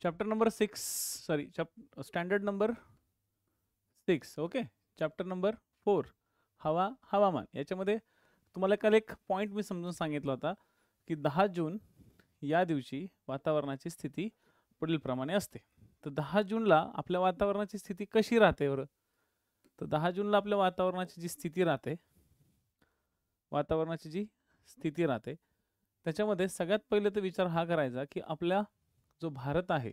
Chapter number 6 sorry standard number 6 okay. Chapter number 4 हवामान. याच्यामध्ये तुम्हाला काल एक पॉईंट मी समजून सांगितला होता की 10 जून या दिवशी वातावरणाची स्थिती पुढील प्रमाणे असते. तर 10 जूनला आपल्या वातावरणाची स्थिती कशी राहते बरं? तर 10 जूनला आपल्या वातावरणाची जी स्थिती राहते त्याच्यामध्ये सगळ्यात पहिले तर विचार हा करायचा की आपल्या जो भारत आहे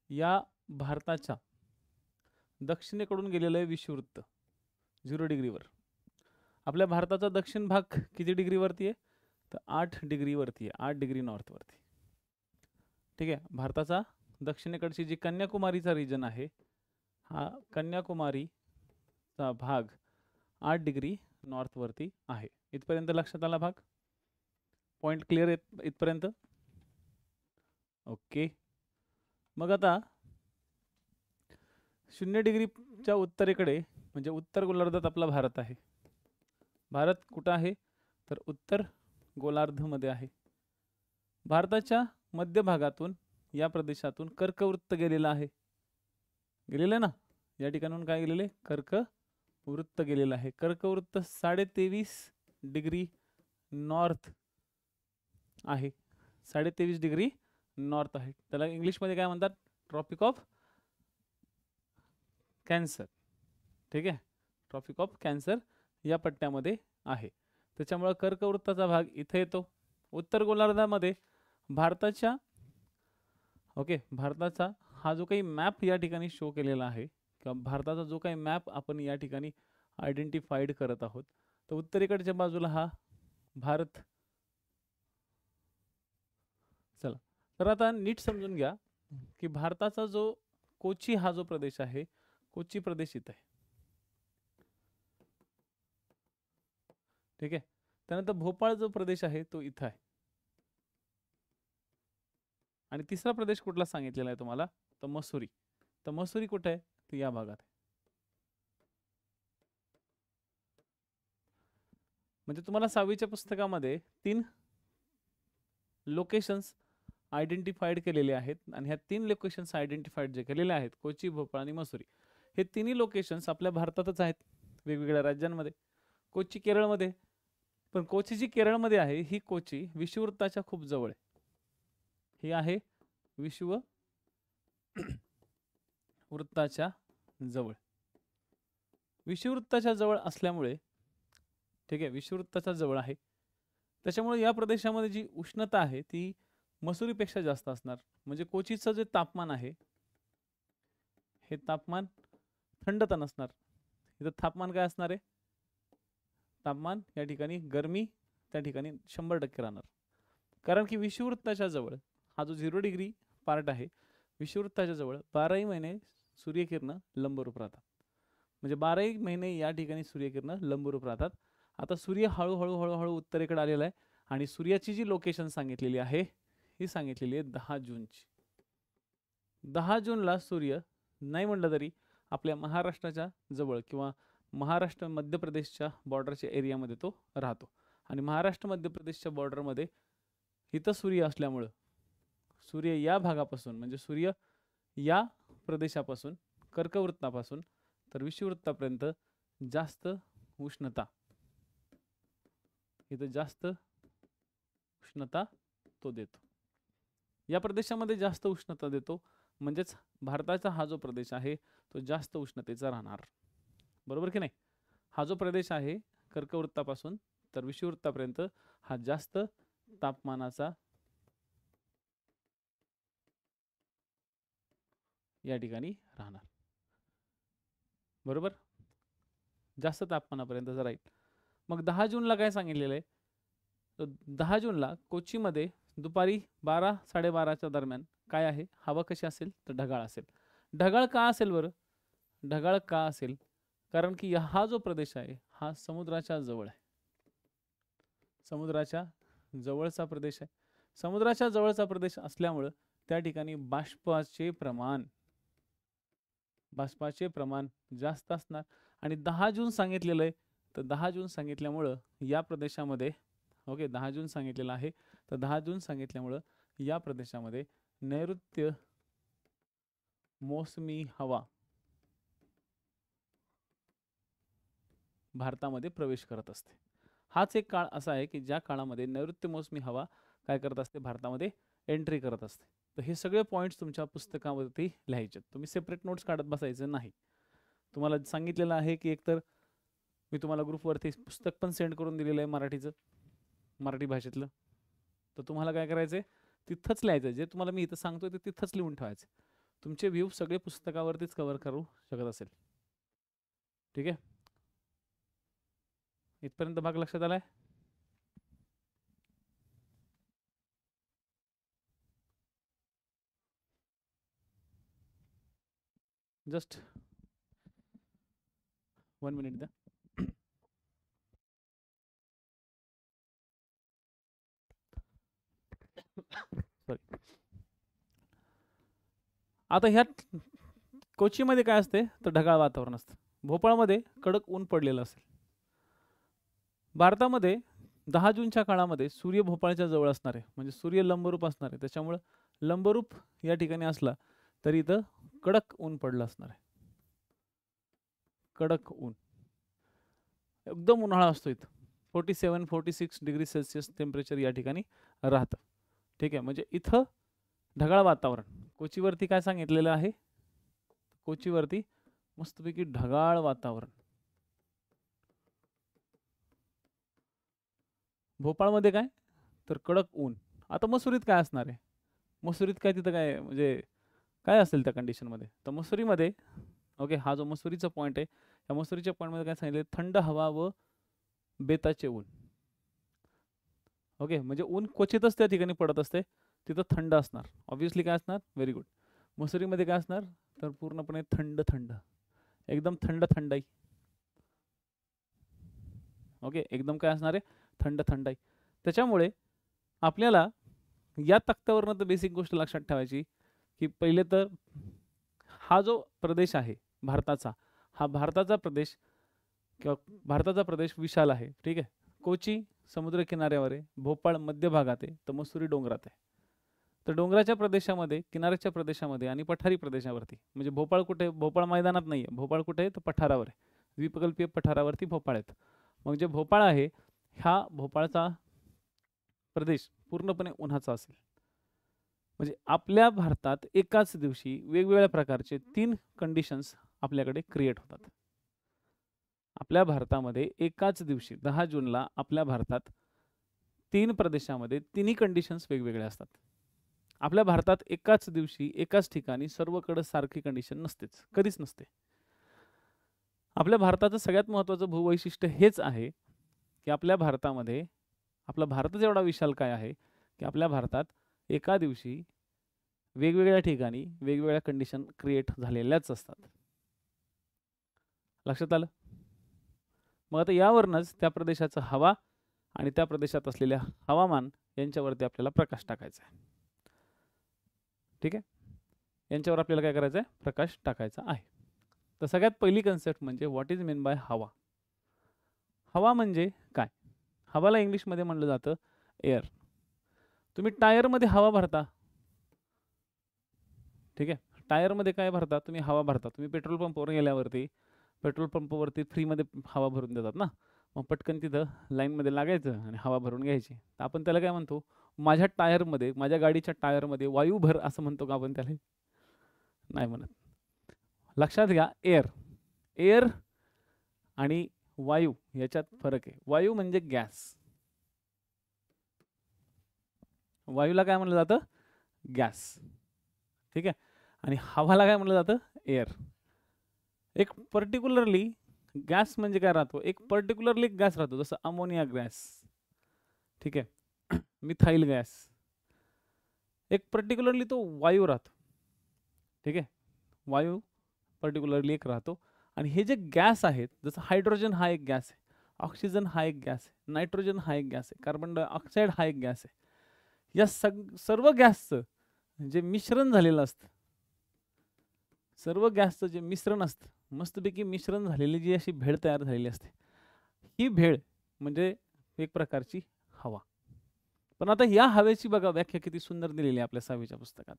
या भारताच्या दक्षिणेकडून गेलेलं आहे विषुववृत्त 0 डिग्रीवर. आपल्या भारताचा दक्षिण भाग किती डिग्रीवरती आहे? तर 8 डिग्रीवरती आहे, 8 डिग्री नॉर्थवरती. ठीक आहे. भारताचा दक्षिणेकडची जी कन्याकुमारीचा रिजन आहे हा कन्याकुमारीचा भाग 8 डिग्री नॉर्थवरती आहे. इथपर्यंत लक्षात आला भाग? पॉइंट क्लिअर आहे इथपर्यंत? ओके. मग आता 0 डिग्रीच्या उत्तरेकडे म्हणजे उत्तर गोलार्धात आपला भारत आहे. भारत कुठं आहे? तर उत्तर गोलार्धमध्ये आहे. भारताच्या मध्य भागातून या प्रदेशातून कर्कवृत्त गेलेलं आहे. गेलेलं ना? या ठिकाणून काय गेलेले? कर्कवृत्त गेलेलं आहे. कर्कवृत्त 23.5 डिग्री नॉर्थ आहे. 23.5 डिग्री नॉर्थ आहे. त्याला इंग्लिशमध्ये काय म्हणतात? Tropic of cancer. ठीक आहे. ट्रॉपिक ऑफ कॅन्सर या पट्ट्यामध्ये आहे. त्याच्यामुळे कर्कवृत्ताचा भाग इथे येतो. उत्तर गोलार्धामध्ये भारताचा हा जो काही मॅप या ठिकाणी शो केलेला आहे किंवा भारताचा जो काही मॅप आपण या ठिकाणी आयडेंटिफाईड करत आहोत तर उत्तरेकडच्या बाजूला हा भारत. चला तर आता नीट समजून घ्या की भारताचा जो कोची हा जो प्रदेश आहे, कोची प्रदेश इथे आहे. ठीक आहे. त्यानंतर भोपाळ जो प्रदेश आहे तो इथं आहे. आणि तिसरा प्रदेश कुठला सांगितलेला आहे तुम्हाला? तर मसुरी. तर मसुरी कुठे आहे? तर या भागात आहे. म्हणजे तुम्हाला 6वीच्या पुस्तकामध्ये 3 लोकेशन्स आयडेंटिफाईड केलेले आहेत आणि ह्या 3 लोकेशन्स आयडेंटिफाईड जे केलेले आहेत कोची, भोपाळ आणि मसुरी, हे तिन्ही लोकेशन्स आपल्या भारतातच आहेत, वेगवेगळ्या राज्यांमध्ये. कोची केरळमध्ये, पण कोची जी केरळमध्ये आहे ही कोची विषुववृत्ताच्या खूप जवळ आहे. ही आहे विषुववृत्ताच्या जवळ. विषुववृत्ताच्या जवळ असल्यामुळे ठीक आहे, विषुववृत्ताच्या जवळ आहे त्याच्यामुळे या प्रदेशामध्ये जी उष्णता आहे ती मसुरीपेक्षा जास्त असणार. म्हणजे कोचीचं जे तापमान आहे हे तापमान थंड तर नसणार. इथं तापमान काय असणार आहे? तापमान या ठिकाणी गरमी त्या ठिकाणी 100% राहणार. कारण की विषुववृत्ताच्या जवळ हा जो 0 डिग्री पार्ट आहे विषुववृत्ताच्या जवळ 12ही महिने सूर्यकिरण लंबरूप राहतात. म्हणजे 12ही महिने या ठिकाणी सूर्यकिरण लंबरूप राहतात. आता सूर्य हळूहळू उत्तरेकडे आलेला आहे आणि सूर्याची जी लोकेशन सांगितलेली आहे ही सांगितलेली आहे 10 जूनची. 10 जूनला सूर्य नाही म्हटलं तरी आपल्या महाराष्ट्राच्या जवळ किंवा महाराष्ट्र मध्य प्रदेशच्या बॉर्डरच्या एरियामध्ये तो राहतो. आणि महाराष्ट्र मध्य प्रदेशच्या बॉर्डरमध्ये इथं सूर्य असल्यामुळं सूर्य या भागापासून म्हणजे सूर्य या प्रदेशापासून कर्कवृत्तापासून तर विषुववृत्तापर्यंत जास्त उष्णता, इथं जास्त उष्णता तो देतो. या प्रदेशामध्ये जास्त उष्णता देतो म्हणजेच भारताचा हा जो प्रदेश आहे तो जास्त उष्णतेचा राहणार. बरोबर की नाही? हा जो प्रदेश आहे कर्कवृत्तापासून तर विषुववृत्तापर्यंत हा जास्त तापमानाचा या ठिकाणी राहणार. बरोबर? जास्त तापमानापर्यंत राहील. मग 10 जूनला काय सांगितलेलं आहे? तर 10 जूनला कोचीमध्ये दुपारी 12-12:30च्या दरम्यान काय आहे? हवा कशी असेल? तर ढगाळ असेल. ढगाळ का असेल बरं? ढगाळ का असेल? कारण की हा जो प्रदेश आहे हा समुद्राच्या जवळ आहे. समुद्राच्या जवळचा प्रदेश आहे. समुद्राच्या जवळचा प्रदेश असल्यामुळे त्या ठिकाणी बाष्पाचे प्रमाण जास्त असणार. आणि 10 जून सांगितलेलं आहे तर 10 जून सांगितल्यामुळं या प्रदेशामध्ये 10 जून सांगितलेलं आहे तर 10 जून सांगितल्यामुळं या प्रदेशामध्ये नैऋत्य मोसमी हवा भारतामध्ये प्रवेश करत असते. हाच एक काळ असा आहे की ज्या काळामध्ये नैऋत्य मोसमी हवा काय करत असते, भारतामध्ये एंट्री करत असते. तर हे सगळे पॉईंट्स तुमच्या पुस्तकावरती लिहायचे. तुम्ही सेपरेट नोट्स काढत बसायचं नाही. तुम्हाला सांगितलेलं आहे की एकतर मी तुम्हाला ग्रुपवरती पुस्तक पण सेंड करून दिलेलं आहे मराठीचं, मराठी भाषेतलं. तर तुम्हाला काय करायचं आहे, तिथंच लिहायचं. जे तुम्हाला मी इथं सांगतोय ते तिथंच लिहून ठेवायचं. तुमचे व्ह्यू सगळे पुस्तकावरतीच कव्हर करू शकत असेल. ठीक आहे, इथपर्यंत भाग लक्षात आलाय? जस्ट 1 मिनिट द्या. सॉरी. आता ह्यात कोचीमध्ये काय असते तर ढगाळ वातावरण असतं. भोपाळमध्ये कडक ऊन पडलेलं असेल. भारतामध्ये 10 जूनच्या काळामध्ये सूर्य भोपाळच्या जवळ असणार आहे, म्हणजे सूर्य लंबरूप असणार आहे. त्याच्यामुळं लंबरूप या ठिकाणी असला तरी इथं कडक ऊन पडलं असणार आहे. कडक ऊन, एकदम उन्हाळा असतो इथं. 47-46 डिग्री सेल्सिअस टेम्परेचर या ठिकाणी राहतं. ठीक आहे, म्हणजे इथं ढगाळ वातावरण. कोचीवरती काय सांगितलेलं आहे, कोचीवरती मस्तपैकी ढगाळ वातावरण. भोपाळमध्ये काय तर कडक ऊन. आता मसुरीत काय असणार आहे, मसुरीत काय तिथं काय म्हणजे काय असेल त्या कंडिशनमध्ये, तर मसुरीमध्ये ओके, हा जो मसुरीचा पॉईंट आहे, या मसुरीच्या पॉईंटमध्ये काय सांगितलं, थंड हवा व बेताचे ऊन. ओके, म्हणजे ऊन क्वचितच त्या ठिकाणी पडत असते, तिथं थंड असणार. ऑब्व्हियसली काय असणार, व्हेरी गुड. मसुरीमध्ये काय असणार तर पूर्णपणे थंड थंड, एकदम थंड थंडाई. ओके, एकदम काय असणार आहे, थंड थंडाई. त्याच्यामुळे आपल्याला या तक्त्यावरनं तर बेसिक गोष्ट लक्षात ठेवायची की पहिले तर हा जो प्रदेश आहे भारताचा, हा भारताचा प्रदेश किंवा भारताचा प्रदेश विशाल आहे. ठीक आहे, कोची समुद्र किनाऱ्यावर आहे, भोपाळ मध्य भागात आहे, तर मसुरी डोंगरात आहे. तर डोंगराच्या प्रदेशामध्ये, किनाऱ्याच्या प्रदेशामध्ये आणि पठारी प्रदेशावरती, म्हणजे भोपाळ कुठे, भोपाळ मैदानात नाही आहे, भोपाळ कुठे आहे तर पठारावर आहे, द्वीपकल्पीय पठारावरती भोपाळ आहेत. मग जे भोपाळ आहे, ह्या भोपाळचा प्रदेश पूर्णपणे उन्हाचा असेल. म्हणजे आपल्या भारतात एकाच दिवशी वेगवेगळ्या प्रकारचे 3 कंडिशन्स आपल्याकडे क्रिएट होतात. आपल्या भारतामध्ये एकाच दिवशी 10 जूनला आपल्या भारतात 3 प्रदेशामध्ये तिन्ही कंडिशन्स वेगवेगळ्या असतात. आपल्या भारतात एकाच दिवशी एकाच ठिकाणी सर्वकडे सारखी कंडिशन नसतेच, कधीच नसते. आपल्या भारताचं सगळ्यात महत्त्वाचं भूवैशिष्ट्य हेच आहे की आपल्या भारतामध्ये, आपला भारतच एवढा विशाल काय आहे की आपल्या भारतात एका दिवशी वेगवेगळ्या ठिकाणी वेगवेगळ्या कंडिशन क्रिएट झालेल्याच असतात. लक्षात आलं? मग आता यावरनच त्या प्रदेशाचं हवा आणि त्या प्रदेशात असलेल्या हवामान यांच्यावरती आपल्याला प्रकाश टाकायचा आहे. ठीक आहे, यांच्यावर आपल्याला काय करायचं आहे, प्रकाश टाकायचा आहे. तर सगळ्यात पहिली कन्सेप्ट म्हणजे व्हॉट इज मीन बाय हवा. हवा म्हणजे काय, हवाला इंग्लिशमध्ये म्हणलं जातं एअर. तुम्ही टायरमध्ये हवा भरता, ठीक आहे, टायरमध्ये काय भरता, तुम्ही हवा भरता. तुम्ही पेट्रोल पंपवर गेल्यावरती पेट्रोल पंपवरती फ्रीमध्ये हवा भरून देतात ना, मग पटकन तिथं लाईनमध्ये लागायचं आणि हवा भरून घ्यायची. तर आपण त्याला काय म्हणतो, माझ्या टायरमध्ये, माझ्या गाडीच्या टायरमध्ये वायू भर असं म्हणतो का आपण त्याला, नाही म्हणत. लक्षात घ्या, एअर, एअर आणि वायू याच्यात फरक आहे. वायू म्हणजे गॅस, वायूला काय म्हणलं जातं, गॅस. ठीक आहे, आणि हवाला काय म्हणलं जातं, एअर. एक पर्टिक्युलरली गॅस म्हणजे काय राहतो, एक पर्टिक्युलरली गॅस राहतो, जसं अमोनिया गॅस, ठीक आहे, मिथाइल गॅस, एक पर्टिक्युलरली तो वायू राहतो. ठीक आहे, वायू पर्टिक्युलरली एक राहतो. आणि हे जे गॅस आहेत, जसं हायड्रोजन हा एक गॅस आहे, ऑक्सिजन हा एक गॅस आहे, नायट्रोजन हा एक गॅस आहे, कार्बन डायऑक्साईड हा एक गॅस आहे. या सर्व गॅसचं जे मिश्रण झालेलं असतं, सर्व गॅसचं जे मिश्रण असतं, मस्तपैकी मिश्रण झालेली जी अशी भेळ तयार झालेली असते, ही भेळ म्हणजे एक प्रकारची हवा. पण आता या हवेची बघा व्याख्या किती सुंदर दिलेली आहे आपल्या 6वीच्या पुस्तकात.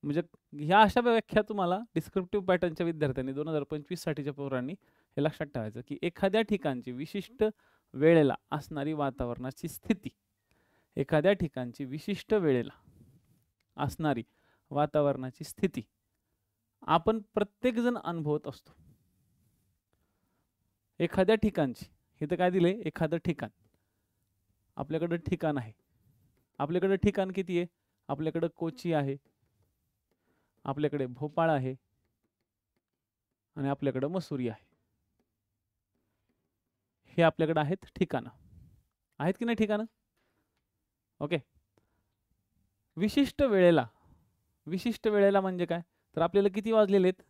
म्हणजे ह्या अशा व्याख्या तुम्हाला डिस्क्रिप्टिव्ह पॅटर्नच्या विद्यार्थ्यांनी 2025 साठीच्या पोरांनी हे लक्षात ठेवायचं की एखाद्या ठिकाणची विशिष्ट वेळेला असणारी वातावरणाची स्थिती, एखाद्या ठिकाणची विशिष्ट वेळेला असणारी वातावरणाची स्थिती आपण प्रत्येकजण अनुभवत असतो. एखाद्या ठिकाणची, हे तर काय दिले, एखादं ठिकाण, आपल्याकडे ठिकाण आहे. आपल्याकडे ठिकाण किती आहे? आपल्याकडे कोची आहे, आपल्याकडे भोपाळ आहे आणि आपल्याकडे मसुरी आहे. हे आपल्याकडे आहेत ठिकाणं. आहेत की नाही ठिकाणं? ओके. विशिष्ट वेळेला, विशिष्ट वेळेला म्हणजे काय, तर आपल्याला किती वाजलेले आहेत?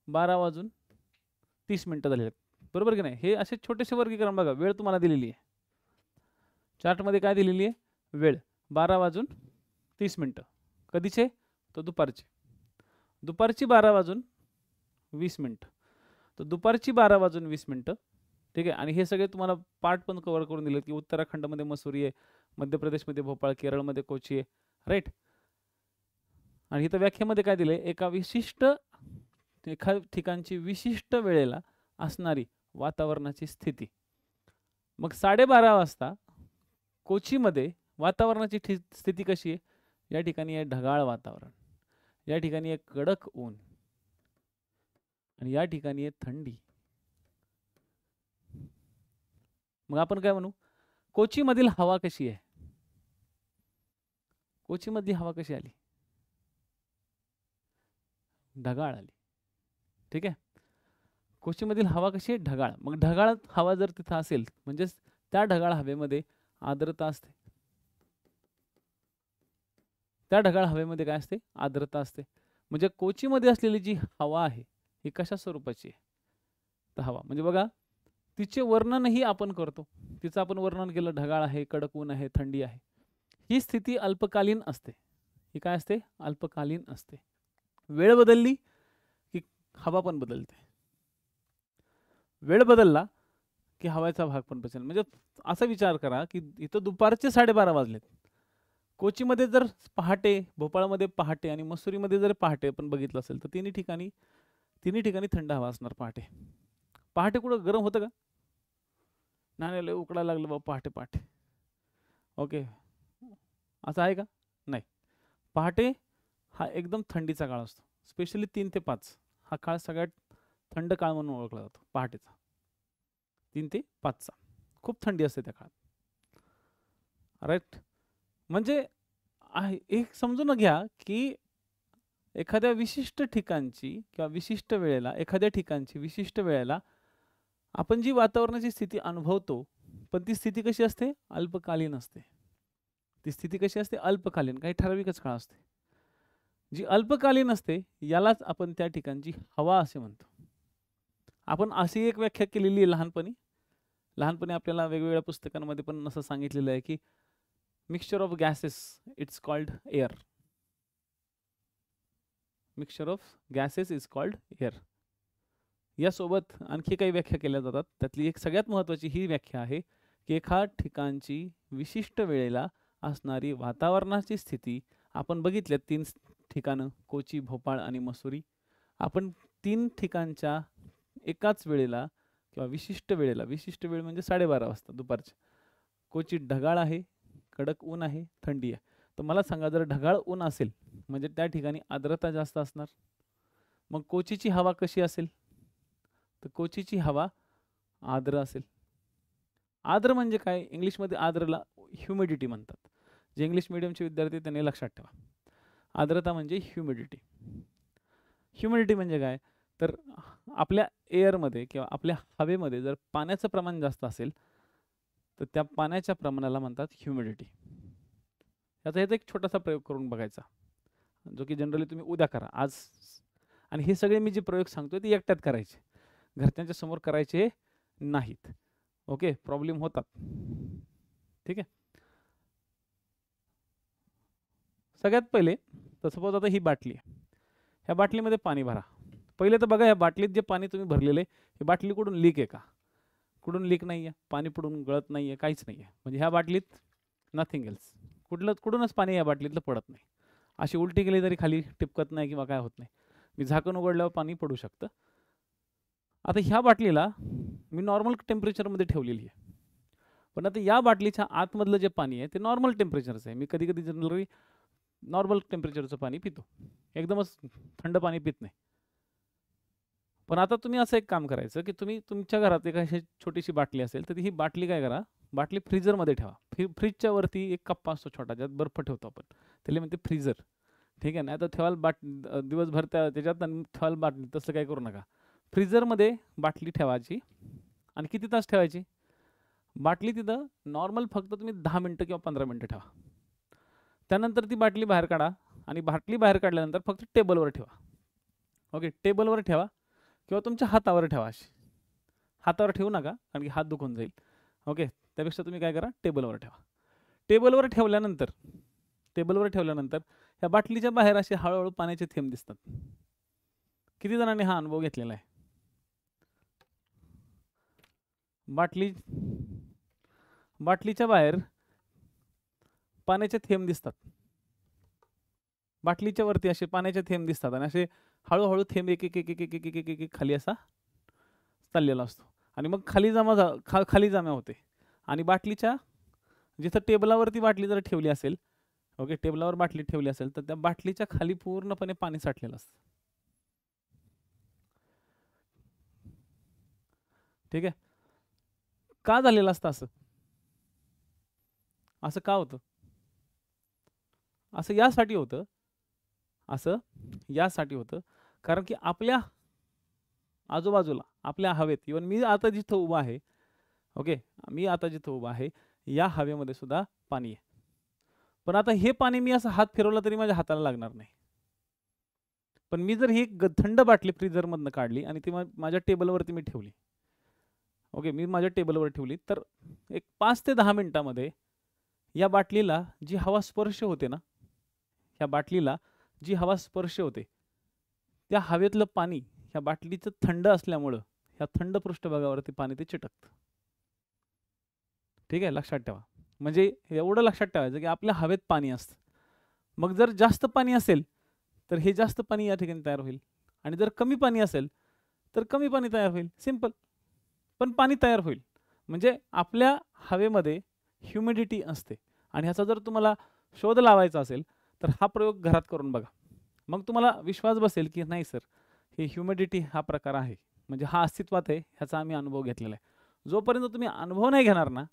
12:30 झालेले आहेत, बरोबर की नाही? हे असे छोटेसे वर्गीकरण बघा. वेळ तुम्हाला दिलेली आहे चार्टमध्ये, काय दिलेली आहे? वेळ 12:30. कधीचे? तर दुपारचे. दुपारची 12:20. तर दुपारची 12:20. ठीक आहे. आणि हे सगळे तुम्हाला पार्ट पण कव्हर करून दिले की उत्तराखंडमध्ये मसुरी आहे, मध्य प्रदेशमध्ये भोपाळ, केरळमध्ये कोची आहे, राईट. आणि इथं व्याख्येमध्ये काय दिले? एका ठिकाणची विशिष्ट वेळेला असणारी वातावरणाची स्थिती. मग 12:30 वाजता कोचीमध्ये वातावरणाची स्थिती कशी आहे? या ठिकाणी आहे ढगाळ वातावरण, या ठिकाणी आहे कडक ऊन आणि या ठिकाणी आहे थंडी. मग आपण काय म्हणू? कोचीमधील हवा कशी आहे? कोचीमधली हवा कशी आली? ढगाळ आली. ठीक आहे. कोचीमधील हवा कशी आहे? ढगाळ. मग ढगाळ हवा जर तिथं असेल म्हणजेच त्या ढगाळ हवेमध्ये आर्द्रता असते. त्या ढगाळ हवेमध्ये काय असते? आर्द्रता असते. म्हणजे कोचीमध्ये असलेली जी हवा आहे ही कशा स्वरूपाची आहे? तर हवा म्हणजे बघा, तिचे वर्णनही आपण करतो. तिचं आपण वर्णन केलं, ढगाळ आहे, कडक ऊन आहे, थंडी आहे. ही स्थिती अल्पकालीन असते. ही काय असते? अल्पकालीन असते. वेळ बदलली की हवा पण बदलते. वेळ बदलला की हवाचा भाग पण बदलेल. म्हणजे असा विचार करा की इथं दुपारचे 12:30 वाजलेत. कोचीमध्ये जर पहाटे, भोपाळमध्ये पहाटे आणि मसुरीमध्ये जर पहाटे आपण बघितलं असेल तर तिन्ही ठिकाणी थंड हवा असणार. पहाटे पहाटे कुठं गरम होतं का? नाही, लय उकडायला लागलं बाबा पहाटे पहाटे. ओके, असं आहे का? नाही. पहाटे हा एकदम थंडीचा काळ असतो. स्पेशली 3 ते 5 हा काळ सगळ्यात थंड काळ म्हणून ओळखला जातो. पहाटेचा 3 ते 5चा खूप थंडी असते त्या काळात, राईट. म्हणजे एक समजून घ्या की एखाद्या विशिष्ट ठिकाणची किंवा विशिष्ट वेळेला, एखाद्या ठिकाणची विशिष्ट वेळेला आपण जी वातावरणाची स्थिती अनुभवतो, पण ती स्थिती कशी असते? अल्पकालीन असते. ती स्थिती कशी असते? अल्पकालीन, काही ठराविकच काळ असते. जी अल्पकालीन असते यालाच आपण त्या ठिकाणची हवा असे म्हणतो. आपण अशी एक व्याख्या केलेली आहे लहानपणी आपल्याला वेगवेगळ्या पुस्तकांमध्ये पण असं सांगितलेलं आहे की mixture of gases it's called air. Mixture of gases is called air. यासोबत आणखी काही व्याख्या केल्या जातात. त्यातली एक सगळ्यात महत्त्वाची ही व्याख्या आहे की एका ठिकाणची विशिष्ट वेळेला असणारी वातावरणाची स्थिती. आपण बघितल्या 3 ठिकाणं, कोची, भोपाळ आणि मसुरी. आपण 3 ठिकाणच्या एकाच वेळेला किंवा विशिष्ट वेळेला, विशिष्ट वेळ म्हणजे 12:30 वाजता दुपारच्या, कोची ढगाळ आहे, कडक ऊन आहे, थंडी आहे. तर मला सांगा, जर ढगाळ ऊन असेल म्हणजे त्या ठिकाणी आर्द्रता जास्त असणार. मग कोचीची हवा कशी असेल? तर कोचीची हवा आर्द्र असेल. आर्द्र म्हणजे काय? इंग्लिशमध्ये आर्द्रला ह्युमिडिटी म्हणतात. जे इंग्लिश मीडियमचे विद्यार्थी त्यांनी लक्षात ठेवा. आर्द्रता म्हणजे ह्युमिडिटी. ह्युमिडिटी म्हणजे काय? तर आपल्या एअरमध्ये किंवा आपल्या हवेमध्ये जर पाण्याचं प्रमाण जास्त असेल तर त्या पाण्याच्या प्रमाणाला म्हणतात ह्युमिडिटी. याचा एक छोटासा प्रयोग करून बघायचा, जो की जनरली तुम्ही उद्या करा. आज आणि हे सगळे मी जे प्रयोग सांगतोय ते एकट्यात करायचे, घरच्यांच्या समोर करायचे नाहीत. ओके, प्रॉब्लेम होतात. ठीक आहे. सगळ्यात पहिले तर सपोज आता ही बाटली आहे, ह्या बाटलीमध्ये पाणी भरा. पहिले तर बघा, ह्या बाटलीत जे पाणी तुम्ही भरलेले, ही बाटली कुठून लीक आहे का? कुठून लीक नाही आहे, पाणी पुढून गळत नाही आहे, काहीच नाही आहे. म्हणजे ह्या बाटलीत नथिंग एल्स. कुठूनच पाणी या बाटलीतलं पडत नाही. अशी उलटी केली तरी खाली टिपकत नाही किंवा काय होत नाही. मी झाकण उघडल्यावर पाणी पडू शकतं. आता ह्या बाटलीला मी नॉर्मल टेम्परेचरमध्ये ठेवलेली आहे. पण आता या बाटलीच्या आतमधलं जे पाणी आहे ते नॉर्मल टेम्परेचरचं आहे. मी कधी कधी जनरली नॉर्मल टेम्परेचरचं पाणी पितो, एकदमच थंड पाणी पित नाही. पण आता तुम्ही असं एक काम करायचं की तुम्ही तुमच्या घरात एक अशी छोटीशी बाटली असेल तर ही बाटली काय करा, बाटली फ्रीजरमध्ये ठेवा. फ्रीजच्या वरती एक कप्पा असतो छोटा, ज्यात बर्फ ठेवतो आपण, त्याला म्हणते फ्रीजर. ठीक आहे ना. आता ठेवाल दिवसभर त्याच्यात ठेवाल बाटली, तसं काय करू नका. फ्रीजरमध्ये बाटली ठेवायची आणि किती तास ठेवायची? बाटली तिथं नॉर्मल फक्त तुम्ही 10 मिनटं किंवा 15 मिनटं ठेवा. त्यानंतर ती बाटली बाहेर काढा आणि बाटली बाहेर काढल्यानंतर फक्त टेबलवर ठेवा. ओके, टेबलवर ठेवा किंवा तुमच्या हातावर ठेवा. अशी हातावर ठेवू नका कारण की हात दुखून जाईल. ओके, त्यापेक्षा तुम्ही काय करा, टेबलवर ठेवा. टेबलवर ठेवल्यानंतर या बाटलीच्या बाहेर असे हळूहळू पाण्याचे थेंब दिसतात. किती जणांनी हा अनुभव घेतलेला आहे? बाटलीच्या बाहेर पाण्याचे थेंब दिसतात. बाटलीच्या वरती असे पाण्याचे थेंब दिसतात आणि असे हळूहळू थेंब एक एक एक एक एक एक एक एक खाली असा चाललेला असतो आणि मग खाली जमा होते. आणि बाटलीच्या जिथं टेबलावरती बाटली जर ठेवली असेल, ओके, टेबलावर बाटली ठेवली असेल तर त्या बाटलीच्या खाली पूर्णपणे पाणी साठलेलं असतं. ठीक आहे. का झालेलं असतं असं? असं का होतं? असं यासाठी होतं कारण की आपल्या आजूबाजूला, आपल्या हवेत, इवन मी आता जिथं उभा आहे, ओके, या हवेमध्ये सुद्धा पाणी आहे. पण आता हे पाणी मी असं हात फिरवला तरी माझ्या हाताला लागणार नाही. पण मी जर ही थंड बाटली फ्रीजरमधनं काढली आणि ती माझ्या टेबलवरती मी ठेवली, ओके, मी माझ्या टेबलवर ठेवली, तर एक 5 ते 10 मिनिटामध्ये या बाटलीला जी हवा स्पर्श होते, त्या हवेतलं पाणी ह्या बाटलीचं थंड असल्यामुळं ह्या थंड पृष्ठभागावरती पाणी ते चिटकतं. ठीक आहे, लक्षात ठेवा. म्हणजे एवढं लक्षात ठेवायचं की आपल्या हवेत पाणी असतं. मग जर जास्त पाणी असेल तर हे जास्त पाणी या ठिकाणी तयार होईल आणि जर कमी पाणी असेल तर कमी पाणी तयार होईल. सिंपल. पण पाणी तयार होईल. म्हणजे आपल्या हवेमध्ये ह्युमिडिटी असते आणि ह्याचा जर तुम्हाला शोध लावायचा असेल तर हा प्रयोग घरात करून बघा. मग तुम्हाला विश्वास बसेल की नाही सर, हे ह्युमिडिटी हा प्रकार आहे, म्हणजे हा अस्तित्वात आहे, ह्याचा आम्ही अनुभव घेतलेला आहे. जोपर्यंत तुम्ही अनुभव नाही घेणार ना,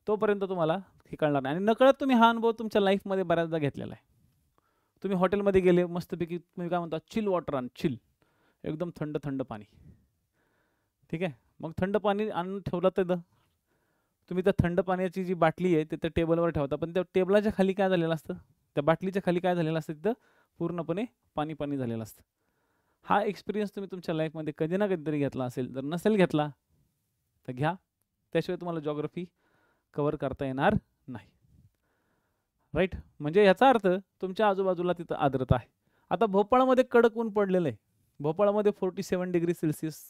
तोपर्यंत तुम्हाला हे कळणार नाही. आणि नकळत तुम्ही हा अनुभव तुमच्या लाईफमध्ये बऱ्याचदा घेतलेला आहे. तुम्ही हॉटेलमध्ये गेले, मस्तपैकी तुम्ही काय म्हणता, चिल वॉटर आण, चिल, एकदम थंड थंड पाणी. ठीक आहे. मग थंड पाणी आणून ठेवलं तर तुम्ही त्या थंड पाण्याची जी बाटली आहे ते टेबलवर ठेवता, पण त्या टेबलाच्या खाली काय झालेलं असतं, त्या बाटलीच्या खाली काय झालेलं असतं, तिथं पूर्णपणे पाणी पाणी झालेलं असतं. हा एक्सपिरियन्स तुम्ही तुमच्या लाईफमध्ये कधी ना कधीतरी घेतला असेल. जर नसेल घेतला तर घ्या, त्याशिवाय तुम्हाला जॉग्राफी कव्हर करता येणार नाही. राईट. म्हणजे याचा अर्थ तुमच्या आजूबाजूला तिथं आर्द्रता आहे. आता भोपाळमध्ये कडक ऊन पडलेलं आहे. भोपाळमध्ये 47 डिग्री सेल्सिअस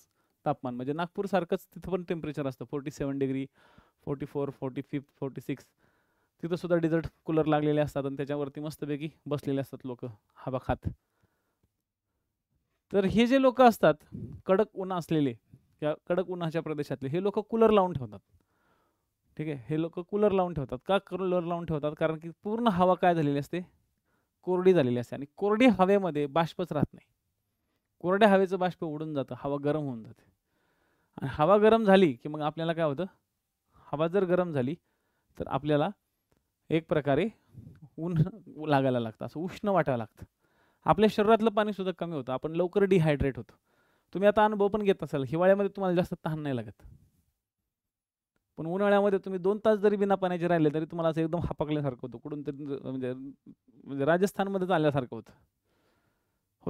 तापमान, म्हणजे नागपूर सारखंच तिथं पण टेम्परेचर असतं. 47 डिग्री, 44, 45, 46. तिथं सुद्धा डिझर्ट कूलर लागलेले असतात आणि त्याच्यावरती मस्तपैकी बसलेले असतात लोक हवा खात. तर हे जे लोक असतात कडक ऊन असलेले, या कडक उन्हाच्या प्रदेशातले, हे लोक कूलर लावून ठेवतात. ठीक आहे. हे लोक कूलर लावून ठेवतात. का कूलर लावून ठेवतात? कारण की पूर्ण हवा काय झालेली असते, कोरडी झालेली असते आणि कोरडी हवेमध्ये बाष्पच राहत नाही. कोरड्या हवेचं बाष्प उडून जातं, हवा गरम होऊन जाते. आणि हवा गरम झाली की मग आपल्याला काय होतं, हवा जर गरम झाली तर आपल्याला एक प्रकारे ऊन लागायला लागतं, असं उष्ण वाटायला लागतं. आपल्या शरीरातलं पाणी सुद्धा कमी होतं, आपण लवकर डिहायड्रेट होतो. तुम्ही आता अनुभव पण घेत असाल, हिवाळ्यामध्ये तुम्हाला जास्त तहान नाही लागत, पण उन्हाळ्यामध्ये तुम्ही 2 तास जरी बिना पाण्याचे राहिले तरी तुम्हाला असं एकदम हापाकल्यासारखं होतं, कुठून तरी म्हणजे राजस्थानमध्ये चालल्यासारखं होतं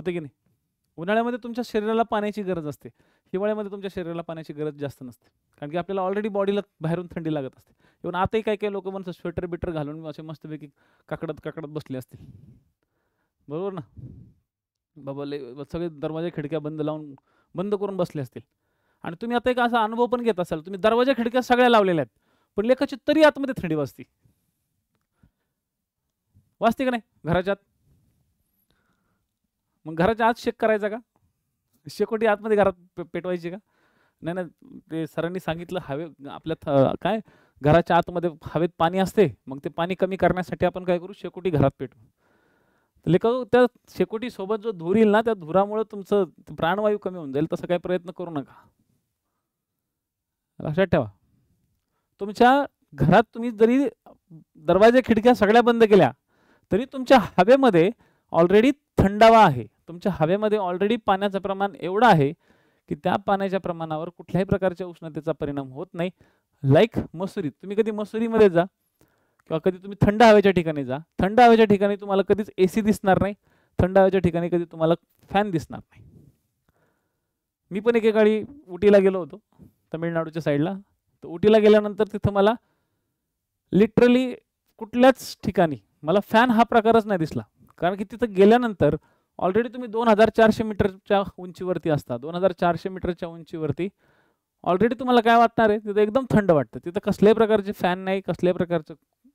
की नाही. उन्हाळ्यामध्ये तुमच्या शरीराला पाण्याची गरज असते, हिवाळ्यामध्ये तुमच्या शरीराला पाण्याची गरज जास्त नसते, कारण की आपल्याला ऑलरेडी बॉडीला बाहेरून थंडी लागत असते. इव्हन आताही काही लोक म्हणतात स्वेटर बिटर घालून असे मस्तपैकी काकडत बसले असतील, बरोबर ना. बाबा सगळे दरवाजे खिडक्या बंद करून बसले असतील. आणि तुम्ही आता एक असा अनुभव पण घेत असाल, तुम्ही दरवाजा खिडक्या सगळ्या लावलेल्या आहेत पण लेखाची तरी आतमध्ये थंडी वाजते. वाजते का नाही घराच्या आत? मग घराच्या आत शेक करायचा का? शेकोटी आतमध्ये घरात पेटवायची का? नाही नाही, ते सरांनी सांगितलं आपल्या काय घराच्या आतमध्ये हवेत पाणी असते, मग ते पाणी कमी करण्यासाठी आपण काय करू, शेकोटी घरात पेटवू. लेखक त्या शेकोटी सोबत जो धूर येईल ना, त्या धुरामुळे तुमचं प्राणवायू कमी होऊन जाईल. तसा काही प्रयत्न करू नका, लक्षात ठेवा. तुमच्या घरात तुम्ही जरी दरवाजे खिडक्या सगळ्या बंद केल्या तरी तुमच्या हवेमध्ये ऑलरेडी थंडावा आहे. तुमच्या हवेमध्ये ऑलरेडी पाण्याचं प्रमाण एवढं आहे की त्या पाण्याच्या प्रमाणावर कुठल्याही प्रकारच्या उष्णतेचा परिणाम होत नाही. लाईक मसुरीत, तुम्ही कधी मसुरीमध्ये जा किंवा कधी तुम्ही थंड हवेच्या ठिकाणी जा, थंड हवेच्या ठिकाणी तुम्हाला कधीच AC दिसणार नाही, थंड हवेच्या ठिकाणी कधी तुम्हाला फॅन दिसणार नाही. मी पण एकेकाळी उटीला गेलो होतो, तमिळनाडूच्या साईडला. तर उटीला गेल्यानंतर तिथं मला लिटरली कुठल्याच ठिकाणी मला फॅन हा प्रकारच नाही दिसला. कारण की तिथं गेल्यानंतर ऑलरेडी तुम्ही 2400 मीटरच्या उंचीवरती असता. 2400 मीटरच्या उंचीवरती ऑलरेडी तुम्हाला काय वाटणार आहे, तिथं एकदम थंड वाटतं. तिथं कसल्याही प्रकारचे फॅन नाही, कसल्याही प्रकारचं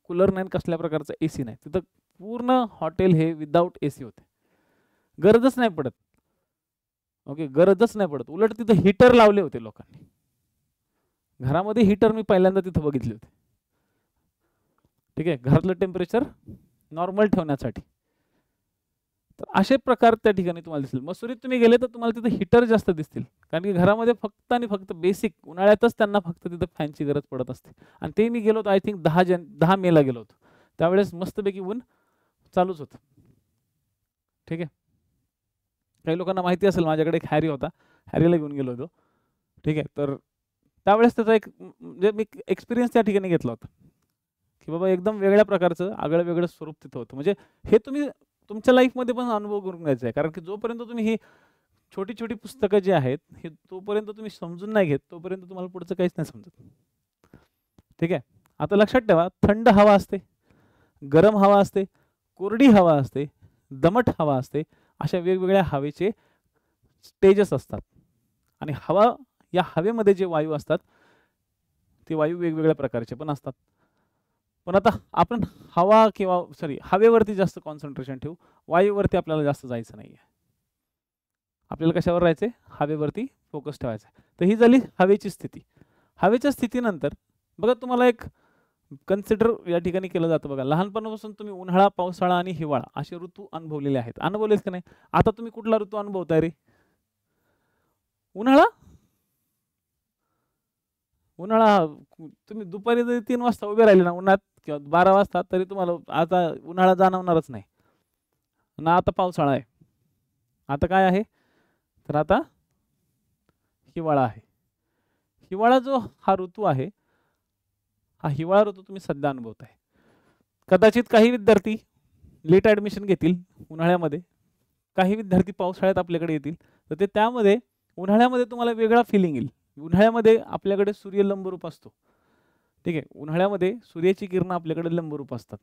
कूलर नाही, कसल्या प्रकारचं AC नाही. तिथं पूर्ण हॉटेल हे विदाऊट AC होते. गरजच नाही पडत. ओके, गरजच नाही पडत. उलट तिथं हीटर लावले होते लोकांनी. घरामध्ये हीटर मी पहिल्यांदा तिथं बघितले होते. ठीक आहे, घरातलं टेम्परेचर नॉर्मल ठेवण्यासाठी. तर असे प्रकार त्या ठिकाणी तुम्हाला दिसतील. मसुरीत तुम्ही गेले तर तुम्हाला तिथे हीटर जास्त दिसतील, कारण की घरामध्ये फक्त आणि फक्त बेसिक उन्हाळ्यातच त्यांना फक्त तिथं फॅनची गरज पडत असते. आणि ते मी गेलो होतो आय थिंक 10 मेला गेलो होतो. त्यावेळेस मस्तपैकी ऊन चालूच होतं. ठीक आहे, काही लोकांना माहिती असेल, माझ्याकडे एक हॅरी होता, हॅरीला घेऊन गेलो होतो. ठीक आहे, तर त्यावेळेस त्याचा एक म्हणजे मी एक्सपिरियन्स त्या ठिकाणी घेतला होता की बाबा एकदम वेगळ्या प्रकारचं आगळं वेगळं स्वरूप तिथं होतं. म्हणजे हे तुम्ही तुमच्या लाईफमध्ये पण अनुभव करून घ्यायचा आहे. कारण की जोपर्यंत तुम्ही ही छोटी छोटी पुस्तकं जी आहेत हे तोपर्यंत तुम्ही समजून नाही घेत, तोपर्यंत तुम्हाला पुढचं काहीच नाही समजत. ठीक आहे, आता लक्षात ठेवा, थंड हवा असते, गरम हवा असते, कोरडी हवा असते, दमट हवा असते. अशा वेगवेगळ्या हवेचे स्टेजेस असतात. आणि या हवेमध्ये जे वायू असतात ते वायू वेगवेगळ्या प्रकारचे पण असतात. पण आता आपण हवेवरती जास्त कॉन्सन्ट्रेशन ठेवू, वायूवरती आपल्याला जास्त जायचं नाही आहे. आपल्याला कशावर राहायचं आहे, हवेवरती फोकस ठेवायचा आहे. तर ही झाली हवेची स्थिती. हवेच्या स्थितीनंतर बघा, तुम्हाला एक कन्सिडर या ठिकाणी केलं जातं. बघा, लहानपणापासून तुम्ही उन्हाळा, पावसाळा आणि हिवाळा असे ऋतू अनुभवलेले आहेत. अनुभवलेच का नाही? आता तुम्ही कुठला ऋतू अनुभवताय रे? उन्हाळा. उन्हाळा तुम्ही दुपारी जरी 3 वाजता उभे राहिले ना उन्हात किंवा 12 वाजता, तरी तुम्हाला आता उन्हाळा जाणवणारच नाही ना. आता पावसाळा आहे, आता काय आहे, तर आता हिवाळा आहे. हिवाळा जो हा ऋतू आहे, हा हिवाळा ऋतू तुम्ही सध्या अनुभवताय. कदाचित काही विद्यार्थी लेट ॲडमिशन घेतील उन्हाळ्यामध्ये, काही विद्यार्थी पावसाळ्यात आपल्याकडे येतील. तर ते त्यामध्ये उन्हाळ्यामध्ये तुम्हाला वेगळा फिलिंग येईल. उन्हाळ्यामध्ये आपल्याकडे सूर्य लंबरूप असतो. ठीक आहे, उन्हाळ्यामध्ये सूर्याची किरणं आपल्याकडे लंबरूप असतात.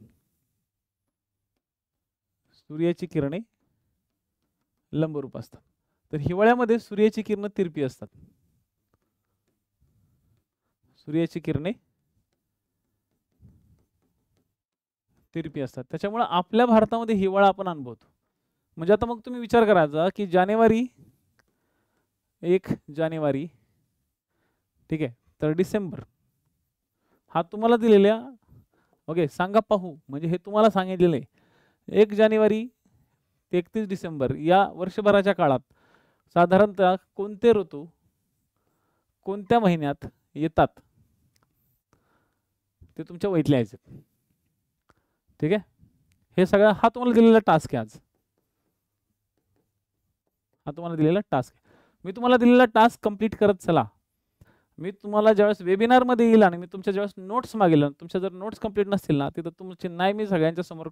सूर्याची किरणे लंबरूप असतात. तर हिवाळ्यामध्ये सूर्याची किरणं तिरपी असतात. सूर्याची किरणे तिरपी असतात. त्याच्यामुळे आपल्या भारतामध्ये हिवाळा आपण अनुभवतो. म्हणजे आता मग तुम्ही विचार करायचा की 1 जानेवारी, ठीक आहे, तर डिसेंबर हा तुम्हाला दिलेल्या, ओके, सांगा पाहू, म्हणजे हे तुम्हाला सांगितलेलं आहे 1 जानेवारी ते 31 डिसेंबर या वर्षभराच्या काळात साधारणतः कोणते ऋतू कोणत्या महिन्यात येतात ते तुमच्या वहीत लिहायचे. ठीक आहे, हे सगळं हा तुम्हाला दिलेला टास्क आहे. आज हा तुम्हाला दिलेला टास्क आहे. मी तुम्हाला दिलेला टास्क कंप्लीट करत चला. मी तुम्हाला ज्यावेळेस वेबिनारमध्ये येईल आणि मी तुमच्या ज्यावेळेस नोट्स मागेल, तुमच्या जर नोट्स कंप्लीट नसतील ना, तिथं तुमचे नाही, मी सगळ्यांच्या समोर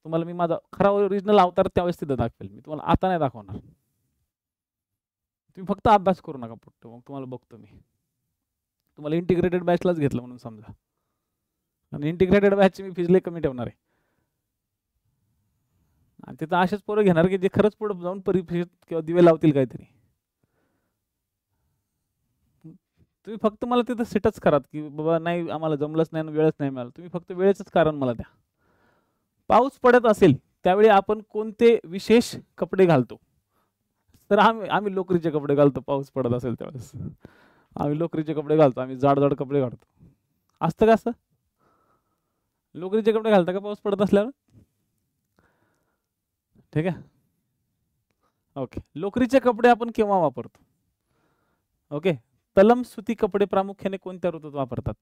तुम्हाला मी माझा खरा ओरिजिनल अवतार त्यावेळेस तिथं दाखवेल. मी तुम्हाला आता नाही दाखवणार. तुम्ही फक्त अभ्यास करू नका फक्त, मग तुम्हाला बघतो मी. तुम्हाला इंटिग्रेटेड बॅचलाच घेतलं म्हणून समजा, आणि इंटिग्रेटेड बॅचची मी फीज लई कमी ठेवणार आहे. आणि तिथं असेच पोरं घेणार की जे खरंच पुढे जाऊन परीक्षेत किंवा दिवे लावतील काहीतरी. तुम्ही फक्त मला तिथं सेटच करा की बाबा नाही, आम्हाला जमलंच नाही, वेळच नाही मिळाला. तुम्ही फक्त वेळेचंच कारण मला द्या. पाऊस पडत असेल त्यावेळी आपण कोणते विशेष कपडे घालतो? तर आम्ही लोकरीचे कपडे घालतो पाऊस पडत असेल त्यावेळेस. आम्ही लोकरीचे कपडे घालतो, आम्ही जाड जाड कपडे घालतो. असतं का असं? लोकरीचे कपडे घालता का पाऊस पडत असल्यावर? ठीक आहे, ओके. लोकरीचे कपडे आपण केव्हा वापरतो? ओके, तलम सुती कपडे प्रामुख्याने कोणत्या ऋतूत वापरतात?